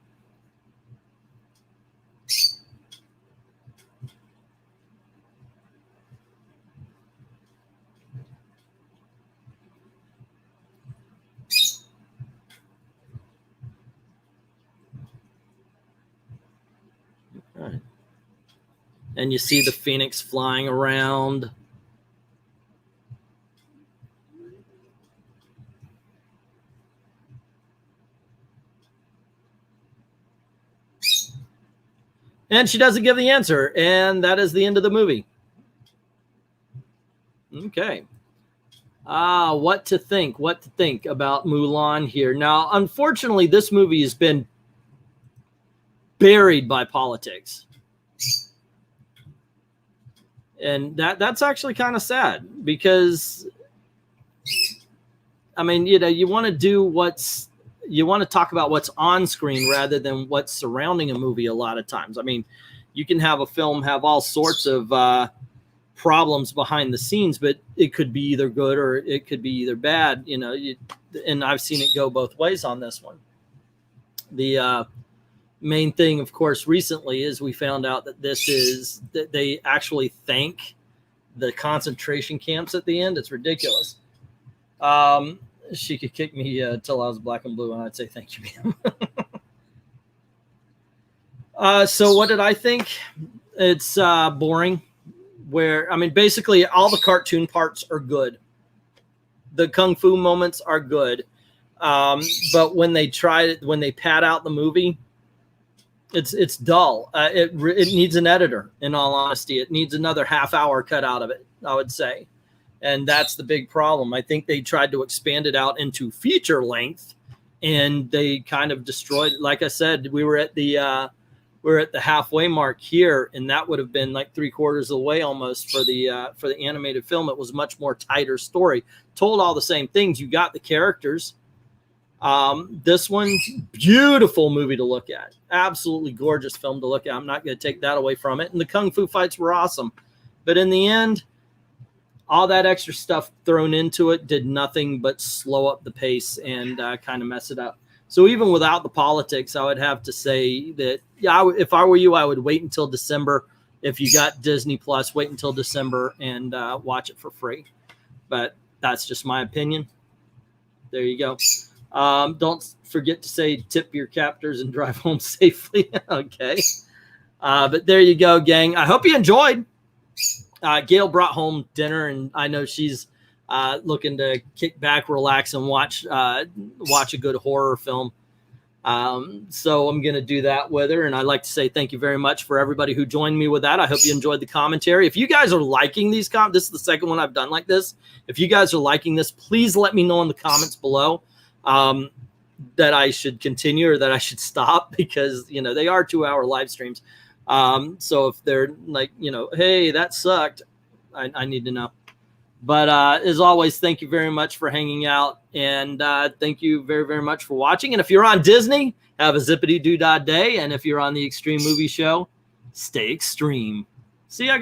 Right. And you see the Phoenix flying around. And she doesn't give the answer. And that is the end of the movie. Okay. What to think about Mulan here. Now, unfortunately, this movie has been buried by politics. And that's actually kind of sad because, I mean, you know, you want to talk about what's on screen rather than what's surrounding a movie a lot of times. I mean, you can have a film have all sorts of problems behind the scenes, but it could be either good or it could be either bad, you know, and I've seen it go both ways on this one. The main thing, of course, recently is we found out that that they actually thank the concentration camps at the end. It's ridiculous. She could kick me till I was black and blue, and I'd say thank you, ma'am. So what did I think? It's boring. Where, I mean, basically all the cartoon parts are good. The kung fu moments are good. But when they pad out the movie, it's dull. It needs an editor, in all honesty. It needs another half hour cut out of it, I would say. And that's the big problem. I think they tried to expand it out into feature length, and they kind of destroyed it. Like I said, we're at the halfway mark here, and that would have been like 3/4 of the way almost for the animated film. It was much more tighter story, told all the same things. You got the characters. This one, beautiful movie to look at, absolutely gorgeous film to look at. I'm not going to take that away from it. And the kung fu fights were awesome, but in the end, all that extra stuff thrown into it did nothing but slow up the pace and kind of mess it up. So even without the politics, I would have to say that, yeah, if I were you, I would wait until December. If you got Disney Plus, wait until December and watch it for free. But that's just my opinion. There you go. Don't forget to say tip your captors and drive home safely. Okay. But there you go, gang. I hope you enjoyed. Gail brought home dinner, and I know she's looking to kick back, relax, and watch a good horror film. So I'm going to do that with her. And I'd like to say thank you very much for everybody who joined me with that. I hope you enjoyed the commentary. If you guys are liking these this is the second one I've done like this. If you guys are liking this, please let me know in the comments below that I should continue or that I should stop, because, you know, they are 2-hour live streams. So if they're like, you know, hey, that sucked, I need to know. But as always, thank you very much for hanging out, and thank you very, very much for watching. And if you're on Disney, have a zippity-doo-dah day. And if you're on the Xtreme Movie Show, stay extreme. See, I got